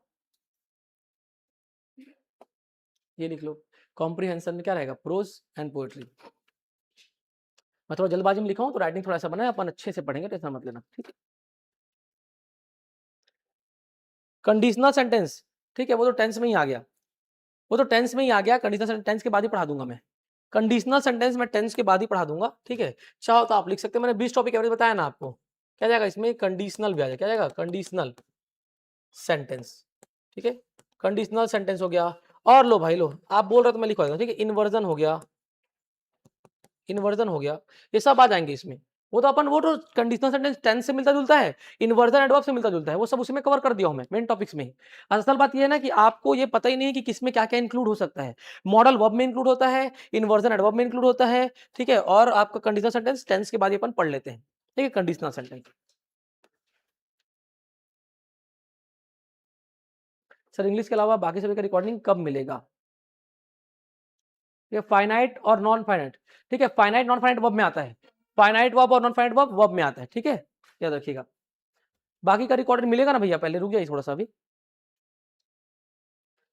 ये लिख लो। कॉम्प्रिहेंशन में क्या रहेगा? Prose and poetry. मैं थोड़ा जल्दबाजी में लिखा हूं तो राइटिंग थोड़ा सा बना है, अपन अच्छे से पढ़ेंगे, टेंशन मत लेना। ठीक है, कंडीशनल सेंटेंस, ठीक है, वो तो टेंस में ही आ गया, वो तो टेंस में ही आ गया। कंडीशनल सेंटेंस टेंस के बाद ही पढ़ा दूंगा मैं। कंडीशनल सेंटेंस मैं टेंस के बाद ही पढ़ा दूंगा। ठीक है, चाहो तो आप लिख सकते हैं, मैंने 20 टॉपिक एवरेज बताया ना आपको, क्या जाएगा इसमें? कंडीशनल भी आ जाएगा, क्या जाएगा? Conditional sentence. ठीक है, कंडीशनल सेंटेंस हो गया। और लो भाई लो, आप बोल रहे हो तो मैं लिखवा देता हूं। ठीक है, इन्वर्जन हो गया, इन्वर्जन हो गया, ये सब आ जाएंगे इसमें। वो तो अपन, वो तो कंडीशनल सेंटेंस टेंस से मिलता जुलता है, इन्वर्जन एडवर्ब से मिलता जुलता है, वो सब उसी में कवर कर दिया हूं मैं मेन टॉपिक्स में ही। असल बात ये है ना कि आपको ये पता ही नहीं है कि किसमें क्या क्या इंक्लूड हो सकता है। मॉडल वर्ब में इंक्लूड होता है, इन्वर्जन एडवर्ब में इंक्लूड होता है। ठीक है, और आपका कंडीशनल सेंटेंस टेंस के बाद ही अपन पढ़ लेते हैं। ठीक है, कंडीशनल सेंटेंस। सर इंग्लिश के अलावा बाकी सभी का रिकॉर्डिंग कब मिलेगा? ये फाइनाइट और नॉन फाइनाइट। ठीक है, फाइनाइट नॉन फाइनाइट वर्ब में आता है, फाइनाइट वर्ब और नॉन फाइनाइट वर्ब वर्ब में आता है। ठीक है, याद रखिएगा। बाकी का रिकॉर्डेड मिलेगा ना भैया? पहले रुक जाइए थोड़ा सा अभी,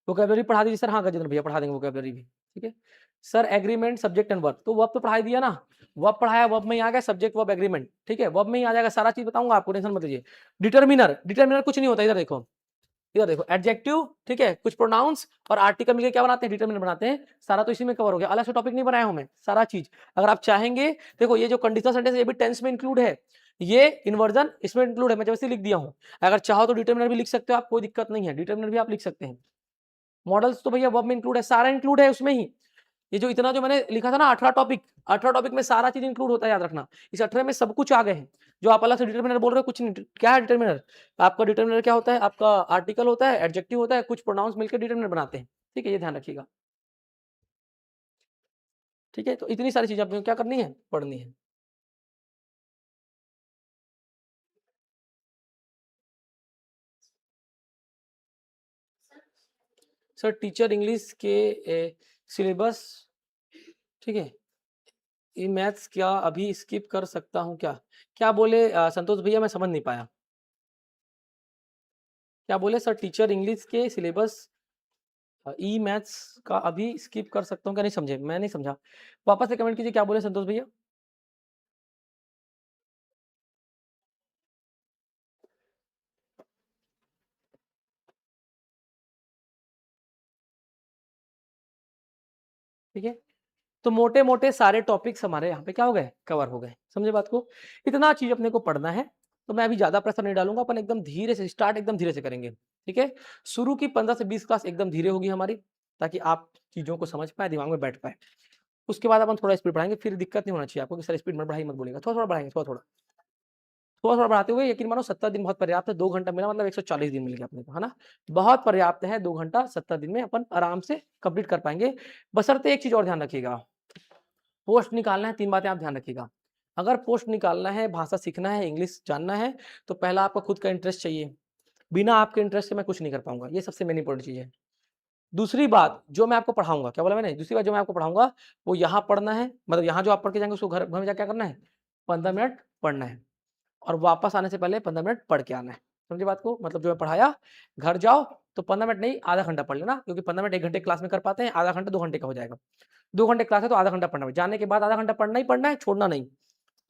वोकैबुलरी पढ़ा दीजिए सर। हाँ गजेंद्र भैया पढ़ा देंगे वोकैबुलरी भी। ठीक है sir, agreement subject and verb, तो वर्ब तो पढ़ा दिया ना, वर्ब पढ़ाया, वर्ब में ही आ गया सब्जेक्ट वर्ब एग्रीमेंट। ठीक है, वर्ब में ही आ जाएगा, सारा चीज बताऊंगा आपको, टेंशन मत लीजिए। डिटर्मिनर, डिटर्मिनर कुछ नहीं होता, इधर देखो, इधर देखो, एडजेक्टिव, ठीक है, कुछ प्रोनाउंस और आर्टिकल मिलकर क्या बनाते हैं? डिटरमिनर बनाते हैं। सारा तो इसी में कवर हो गया, अलग से टॉपिक नहीं बनाया हूं मैं, सारा चीज। अगर आप चाहेंगे, देखो ये जो कंडीशनल सेंटेंस ये भी टेंस में इंक्लूड है, ये इन्वर्जन इसमें इंक्लूड है, मैं जैसे लिख दिया हूं। अगर चाहो तो डिटरमिनर भी लिख सकते हो आप, कोई दिक्कत नहीं है, डिटरमिनर भी आप लिख सकते हैं। मॉडल्स तो भैया वर्ब में इंक्लूड है, सारा इंक्लूड है उसमें ही। ये जो इतना जो मैंने लिखा था ना 18 टॉपिक, 18 टॉपिक में सारा चीज इंक्लूड होता है, याद रखना। इस 18 में सब कुछ आ गए हैं। जो आप अलग से डिटरमिनर बोल रहे हो, कुछ नहीं। क्या है डिटरमिनर? आपका डिटरमिनर क्या होता है? आपका आर्टिकल होता है, एडजेक्टिव होता है, कुछ प्रोनाउंस मिलकर डिटरमिनर बनाते हैं। ठीक है, ये ध्यान रखिएगा। ठीक है, तो इतनी सारी चीजें आपको क्या करनी है? पढ़नी है। सर टीचर इंग्लिश के सिलेबस, ठीक है, ये मैथ्स क्या अभी स्किप कर सकता हूँ क्या? क्या बोले संतोष भैया, मैं समझ नहीं पाया। क्या बोले सर? टीचर इंग्लिश के सिलेबस ई मैथ्स का अभी स्किप कर सकता हूँ क्या? नहीं समझे, मैं नहीं समझा, वापस से कमेंट कीजिए, क्या बोले संतोष भैया? ठीक है, तो मोटे मोटे सारे टॉपिक्स हमारे यहाँ पे क्या हो गए? कवर हो गए, समझे बात को। इतना चीज अपने को पढ़ना है, तो मैं अभी ज्यादा प्रेशर नहीं डालूंगा, अपन एकदम धीरे से स्टार्ट, एकदम धीरे से करेंगे। ठीक है, शुरू की 15 से 20 क्लास एकदम धीरे होगी हमारी, ताकि आप चीजों को समझ पाए, दिमाग में बैठ पाए। उसके बाद अपन थोड़ा स्पीड बढ़ाएंगे, फिर दिक्कत नहीं होना चाहिए आपको कि सर स्पीड मत बढ़ाई मत बोलेगा, थोड़ा थोड़ा बढ़ाएंगे, थोड़ा थोड़ा, थोड़ा थोड़ा बढ़ाते हुए। यकीन मानो 70 दिन बहुत पर्याप्त है, 2 घंटा मिला मतलब 140 दिन मिल गया अपने को, है ना। बहुत पर्याप्त है, 2 घंटा 70 दिन में अपन आराम से कंप्लीट कर पाएंगे। बशर्ते एक चीज और ध्यान रखिएगा, पोस्ट निकालना है, 3 बातें आप ध्यान रखिएगा। अगर पोस्ट निकालना है, भाषा सीखना है, इंग्लिश जानना है, तो पहला आपका खुद का इंटरेस्ट चाहिए। बिना आपके इंटरेस्ट के मैं कुछ नहीं कर पाऊंगा, ये सबसे मेन इंपॉर्टेंट चीज है। दूसरी बात, जो मैं आपको पढ़ाऊंगा, क्या बोला मैंने? दूसरी बात जो मैं आपको पढ़ाऊंगा वो यहाँ पढ़ना है, मतलब यहाँ जो आप पढ़ के जाएंगे उसको घर घर में जाकर क्या करना है? 15 मिनट पढ़ना है, और वापस आने से पहले 15 मिनट पढ़ के आना है। समझे बात को? मतलब जो मैं पढ़ाया, घर जाओ तो 15 मिनट नहीं, आधा घंटा पढ़ लेना, क्योंकि 15 मिनट 1 घंटे क्लास में कर पाते हैं, आधा घंटा 2 घंटे का हो जाएगा। 2 घंटे क्लास है तो आधा घंटा पढ़ना है, जाने के बाद आधा घंटा पढ़ना ही पढ़ना है, छोड़ना नहीं।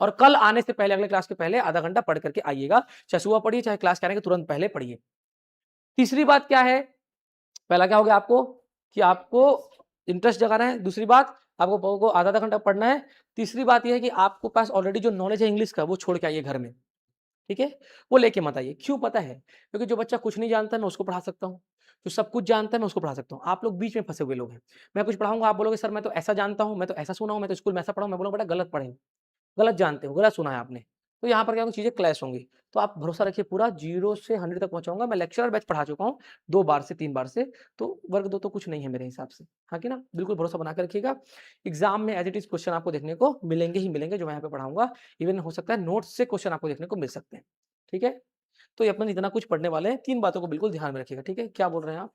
और कल आने से पहले, अगले क्लास के पहले आधा घंटा पढ़ करके आइएगा, चाहे सुबह पढ़िए चाहे क्लास के आने के तुरंत पहले पढ़िए। तीसरी बात क्या है? पहला क्या हो गया आपको कि आपको इंटरेस्ट जगाना है, दूसरी बात आपको आधा आधा घंटा पढ़ना है, तीसरी बात यह है कि आपको पास ऑलरेडी जो नॉलेज है इंग्लिश का वो छोड़ के आइए घर में। ठीक है, वो लेके मत आइए। क्यों पता है? क्योंकि जो बच्चा कुछ नहीं जानता मैं उसको पढ़ा सकता हूँ, जो सब कुछ जानता है मैं उसको पढ़ा सकता हूँ। आप लोग बीच में फंसे हुए लोग हैं। मैं कुछ पढ़ाऊंगा, आप बोलोगे सर मैं तो ऐसा जानता हूँ, मैं तो ऐसा सुना हूँ, मैं तो स्कूल में ऐसा पढ़ा हूँ, मैं बोलूँगा बेटा गलत पढ़े, गलत जानते हो, गलत सुना है आपने। तो यहाँ पर क्या होंगी, चीजें क्लैश होंगी। तो आप भरोसा रखिए पूरा 0 से 100 तक पहुंचाऊंगा। मैं लेक्चरर बैच पढ़ा चुका हूँ 2 बार से 3 बार से, तो वर्ग 2 तो कुछ नहीं है मेरे हिसाब से। हाँ कि ना, बिल्कुल भरोसा बना के रखिएगा। एग्जाम में एज इट इज क्वेश्चन आपको देखने को मिलेंगे ही मिलेंगे जो मैं यहाँ पे पढ़ाऊंगा। इवन हो सकता है नोट्स से क्वेश्चन आपको देखने को मिल सकते हैं। ठीक है, तो ये अपन इतना कुछ पढ़ने वाले हैं, 3 बातों को बिल्कुल ध्यान में रखिएगा। ठीक है, क्या बोल रहे हैं आप?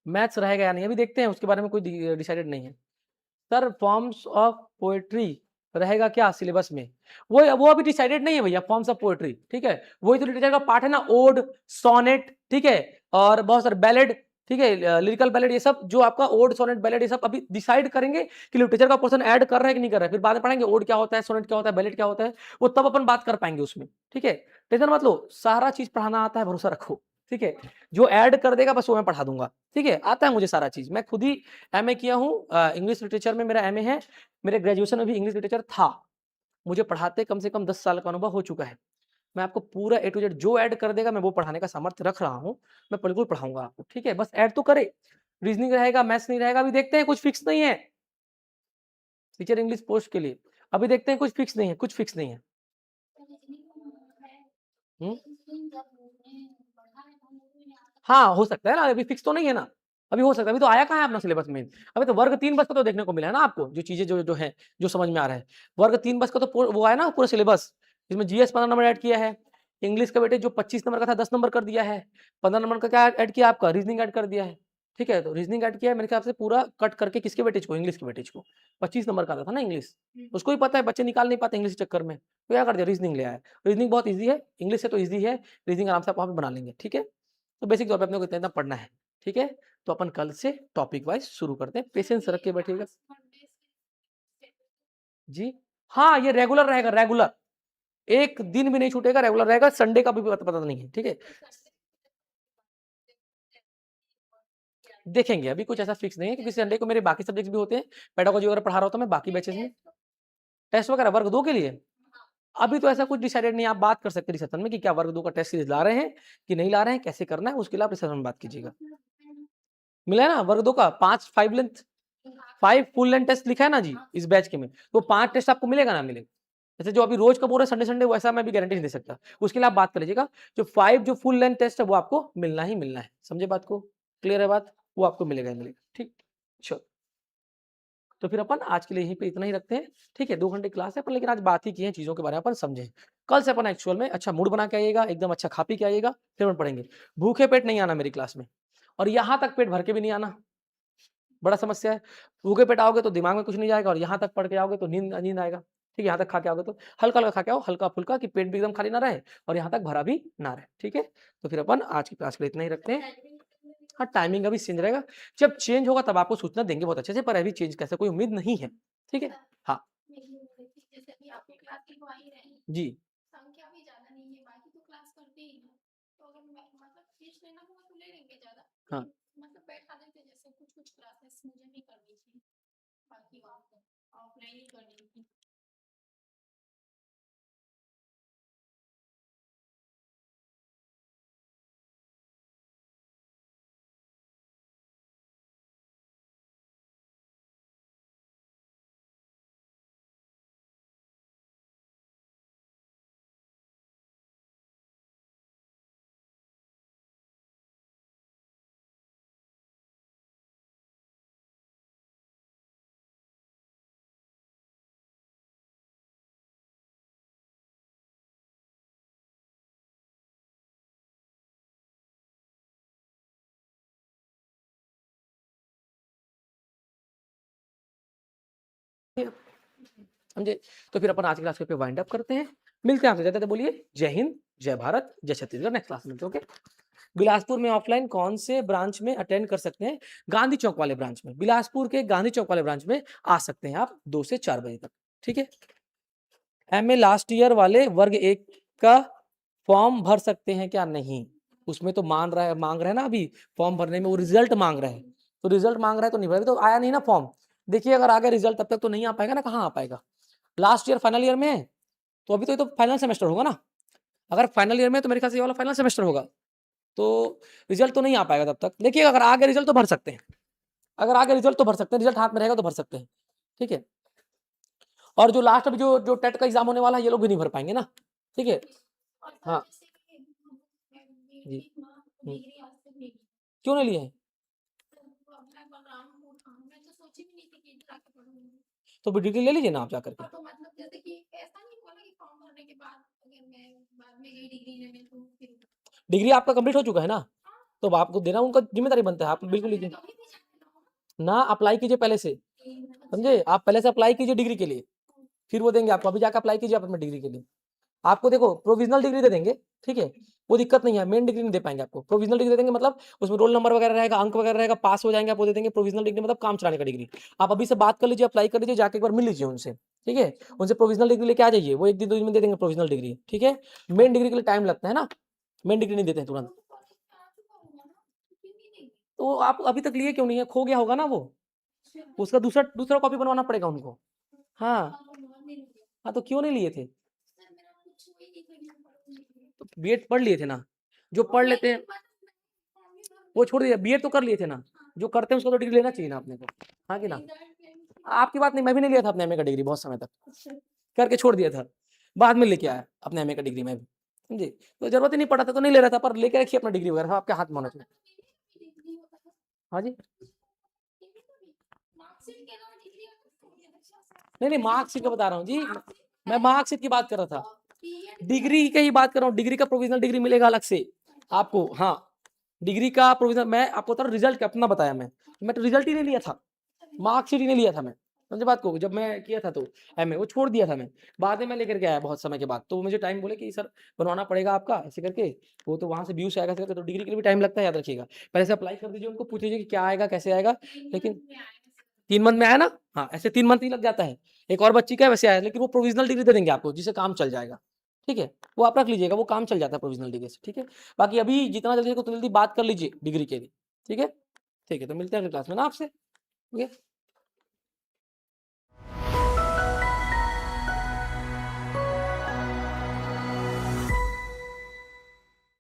मैथ्स रहेगा या नहीं अभी देखते हैं, उसके बारे में कोई डिसाइडेड नहीं है। सर फॉर्म्स ऑफ पोएट्री रहेगा क्या सिलेबस में? वो अभी डिसाइडेड नहीं है भैया, फॉर्म्स ऑफ पोएट्री। ठीक है, वही तो लिटरेचर का पार्ट है ना, ओड, सोनेट, ठीक है, और बहुत सारे बैलेड, ठीक है, लिरिकल बैलेड, ये सब जो आपका ओड, सोनेट, बैलेड, ये सब अभी डिसाइड करेंगे कि लिटरेचर का पोर्शन ऐड कर रहे हैं कि नहीं कर रहे हैं। फिर बाद में पढ़ेंगे ओड क्या होता है, सोनेट क्या होता है, बैलेड क्या होता है, वो तब अपन बात कर पाएंगे उसमें। ठीक है, टेंशन मत लो, सारा चीज पढ़ाना आता है, भरोसा रखो। ठीक है, जो ऐड कर देगा बस वो मैं पढ़ा दूंगा। ठीक है, आता है मुझे सारा चीज, मैं खुद ही एमए किया हूँ इंग्लिश लिटरेचर में, मेरा एमए है। मेरे ग्रेजुएशन में भी इंग्लिश लिटरेचर था, मुझे पढ़ाते कम से कम 10 साल का अनुभव हो चुका है। मैं आपको पूरा ए टू जेड जो ऐड कर देगा मैं वो पढ़ाने का सामर्थ्य रख रहा हूँ, मैं बिल्कुल पढ़ाऊंगा आपको। ठीक है, बस ऐड तो करे। रीजनिंग रहेगा, मैथ्स नहीं रहेगा, अभी देखते हैं, कुछ फिक्स नहीं है। टीचर इंग्लिश पोस्ट के लिए अभी देखते हैं, कुछ फिक्स नहीं है, कुछ फिक्स नहीं है। हाँ हो सकता है ना, अभी फिक्स तो नहीं है ना, अभी हो सकता है, अभी तो आया कहाँ है अपना सिलेबस में। अभी तो वर्ग 3 बस का तो देखने को मिला है ना आपको, जो चीजें जो जो है, जो समझ में आ रहा है। वर्ग 3 बस का तो वो आया ना पूरा सिलेबस, जिसमें जीएस 15 नंबर ऐड किया है, इंग्लिश का बेटे जो 25 नंबर का था 10 नंबर कर दिया है, 15 नंबर का क्या ऐड किया आपका, रीजनिंग ऐड कर दिया है। ठीक है, तो रीजनिंग ऐड किया है मेरे ख्याल से पूरा कट करके, किसके बेटे को, इंग्लिश के बेटे को। 25 नंबर का था ना इंग्लिश, उसको भी पता है बच्चे निकाल नहीं पाते इंग्लिश के चक्कर में, तो क्या कर दिया, रीजनिंग ले आया। रीजनिंग बहुत ईजी है, इंग्लिश से तो ईजी है, रीजनिंग आराम से आप वहाँ पे बना लेंगे। ठीक है, तो बेसिक तौर पे अपने को इतना पढ़ना है। ठीक है, तो अपन कल से टॉपिक वाइज शुरू करते हैं, पेशेंस रख के बैठिएगा जी। हाँ ये रेगुलर रहेगा, रेगुलर, एक दिन भी नहीं छूटेगा, रेगुलर रहेगा, संडे का भी पता नहीं है। ठीक है, देखेंगे, अभी कुछ ऐसा फिक्स नहीं है, क्योंकि संडे को मेरे बाकी सब्जेक्ट भी होते हैं, पेडागोजी वगैरह पढ़ा रहा होता हूँ मैं बाकी बैचेस में। टेस्ट वगैरह वर्ग 2 के लिए अभी तो ऐसा कुछ डिसाइडेड नहीं, आप बात कर सकते हैं रिसेप्शन में कि क्या वर्ग 2 का टेस्ट सीरीज ला रहे हैं कि नहीं ला रहे हैं, कैसे करना है, उसके लिए आप रिसेप्शन में बात कीजिएगा। मिला है ना वर्ग 2 का 5 फुल लेंथ टेस्ट लिखा है ना जी इस बैच के में, तो 5 टेस्ट आपको मिलेगा ना मिलेगा। जैसे जो अभी रोज का बोल रहे संडे संडे, वैसा मैं भी गारंटी नहीं दे सकता, उसके लिए आप बात कर लीजिएगा। जो 5 जो फुल लेंथ टेस्ट है वो आपको मिलना ही मिलना है, समझे बात को, क्लियर है बात, वो आपको मिलेगा ही मिलेगा। ठीक, चलो, तो फिर अपन आज के लिए यहीं पे इतना ही रखते हैं। ठीक है, 2 घंटे क्लास है अपन, लेकिन आज बात ही की है, चीजों के बारे में अपन समझे। कल से अपन एक्चुअल में अच्छा मूड बना के आइएगा, एकदम अच्छा खा पी के आइएगा, फिर अपन पढ़ेंगे। भूखे पेट नहीं आना मेरी क्लास में, और यहाँ तक पेट भर के भी नहीं आना, बड़ा समस्या है। भूखे पेट आओगे तो दिमाग में कुछ नहीं जाएगा, और यहाँ तक पढ़ के आओगे तो नींद नींद आएगा। ठीक है, यहाँ तक खा के आओगे तो हल्का हल्का खा के आओ, हल्का फुल्का, कि पेट भी एकदम खाली ना रहे और यहाँ तक भरा भी ना रहे। ठीक है, तो फिर अपन आज की क्लास के लिए इतना ही रखते हैं। हाँ टाइमिंग अभी चेंज रहेगा, जब चेंज होगा तब आपको सूचना देंगे बहुत अच्छे से, पर अभी चेंज कैसे कोई उम्मीद नहीं है। ठीक है, हाँ जी, हाँ समझे। तो फिर अपन आज की क्लास पे वाइंड अप करते हैं, मिलते हैं आपसे, जाते बोलिए जय हिंद, जय भारत, जय छत्तीसगढ़। नेक्स्ट क्लास में मिलते हैं। ओके, बिलासपुर में ऑफलाइन कौन से ब्रांच में अटेंड कर सकते हैं? गांधी चौक वाले ब्रांच में, बिलासपुर के गांधी चौक वाले ब्रांच में आ सकते हैं आप 2 से 4 बजे तक। ठीक है, एमए लास्ट ईयर वाले वर्ग 1 का फॉर्म भर सकते हैं क्या? नहीं, उसमें तो मांग रहा है ना अभी, फॉर्म भरने में वो रिजल्ट मांग रहे हैं, तो रिजल्ट मांग रहा है तो नहीं भरेगा, तो आया नहीं ना फॉर्म। देखिए अगर आ गया रिजल्ट तब तक तो नहीं आ पाएगा ना, कहाँ आ पाएगा, लास्ट ईयर फाइनल ईयर में है, तो अभी तो ये तो फाइनल सेमेस्टर होगा ना, अगर फाइनल ईयर में तो मेरे ख्याल से ये वाला फाइनल सेमेस्टर होगा, तो रिजल्ट तो नहीं आ पाएगा तब तक। देखिए अगर आ गया रिजल्ट तो भर सकते हैं, अगर आ गया रिजल्ट तो भर सकते हैं, रिजल्ट हाथ में रहेगा तो भर सकते हैं। ठीक है, और जो लास्ट में जो टेट का एग्जाम होने वाला है ये लोग भी नहीं भर पाएंगे ना, ठीक है। हाँ जी। क्यों नहीं लिए हैं? तो डिग्री ले लीजिए ना आप जाकर के। तो मतलब जैसे कि ऐसा नहीं बोला कि फॉर्म भरने के बाद अगर मैं बाद में यही डिग्री लेने तो फिर डिग्री आपका कंप्लीट हो चुका है ना, तो आपको देना उनका जिम्मेदारी बनता है, आप बिल्कुल लीजिए ना, अप्लाई कीजिए पहले से, समझे, आप पहले से अप्लाई कीजिए डिग्री के लिए, फिर वो देंगे आपको। अभी जाकर अप्लाई कीजिए आप अपने डिग्री के लिए। आपको देखो प्रोविजनल डिग्री दे देंगे, ठीक है, वो दिक्कत नहीं है, मेन डिग्री नहीं दे पाएंगे आपको। प्रोविजनल डिग्री दे देंगे मतलब उसमें रोल नंबर वगैरह रहेगा, अंक वगैरह रहेगा, पास हो जाएंगे आप, वो दे देंगे। प्रोविजनल डिग्री मतलब काम चलाने का डिग्री। आप अभी से बात कर लीजिए, अप्लाई कर लीजिए, जाके एक बार मिल लीजिए उनसे, ठीक है, उनसे प्रोविजनल डिग्री लेके आ जाइए, वो 1 दिन 2 दिन में दे देंगे प्रोविजनल डिग्री, ठीक है। मेन डिग्री के लिए टाइम लगता है ना, मेन डिग्री नहीं देते हैं तुरंत। तो आप अभी तक लिए क्यों नहीं है? खो गया होगा ना वो, उसका दूसरा दूसरा कॉपी बनवाना पड़ेगा उनको। हाँ हाँ, तो क्यों नहीं लिए थे? तो बीएड पढ़ लिए थे ना, जो पढ़ लेते हैं वो छोड़ दिया, बीएड तो कर लिए थे ना, जो करते हैं उसको तो डिग्री लेना चाहिए ना अपने को, हाँ कि ना। आपकी बात नहीं, मैं भी नहीं लिया था अपने एमए का डिग्री बहुत समय तक, करके छोड़ दिया था, बाद में लेके आया अपने एमए का डिग्री में भी, समझे। तो जरूरत ही नहीं पड़ा था तो नहीं ले रहा था, पर लेके रखिए अपना डिग्री वगैरह, आपके हाथ में होना चाहिए। हाँ जी, नहीं मार्कशीट का बता रहा हूँ जी, मैं मार्कशीट की बात कर रहा था, डिग्री की ही बात कर रहा हूँ। डिग्री का प्रोविजनल डिग्री मिलेगा अलग से आपको। हाँ, डिग्री का प्रोविजनल, मैं आपको बता रहा हूँ, रिजल्ट अपना बताया मैं तो रिजल्ट ही नहीं लिया था, मार्कशीट ही नहीं लिया था मैं, समझे बात को। जब मैं किया था तो एमए वो छोड़ दिया था मैं, बाद में मैं लेकर के आया बहुत समय के बाद। तो मुझे टाइम बोले कि सर बनवाना पड़ेगा आपका ऐसे करके, वो तो वहाँ से व्यूज आएगा ऐसे करके, तो डिग्री के लिए भी टाइम लगता है, याद रखिएगा। पहले से अप्लाई कर दीजिए, उनको पूछ लीजिए कि क्या आएगा कैसे आएगा। लेकिन 3 मंथ में आया ना, हाँ ऐसे 3 मंथ ही लग जाता है। एक और बच्ची का वैसे आया, लेकिन वो प्रोविजनल डिग्री दे देंगे आपको जिससे काम चल जाएगा, ठीक है, वो आप रख लीजिएगा, वो काम चल जाता है प्रोविजनल डिग्री से, ठीक है। बाकी अभी जितना जल्दी हो उतना जल्दी बात कर लीजिए डिग्री के लिए, ठीक है। ठीक है, तो मिलते हैं अगली क्लास में ना आपसे, ठीक है।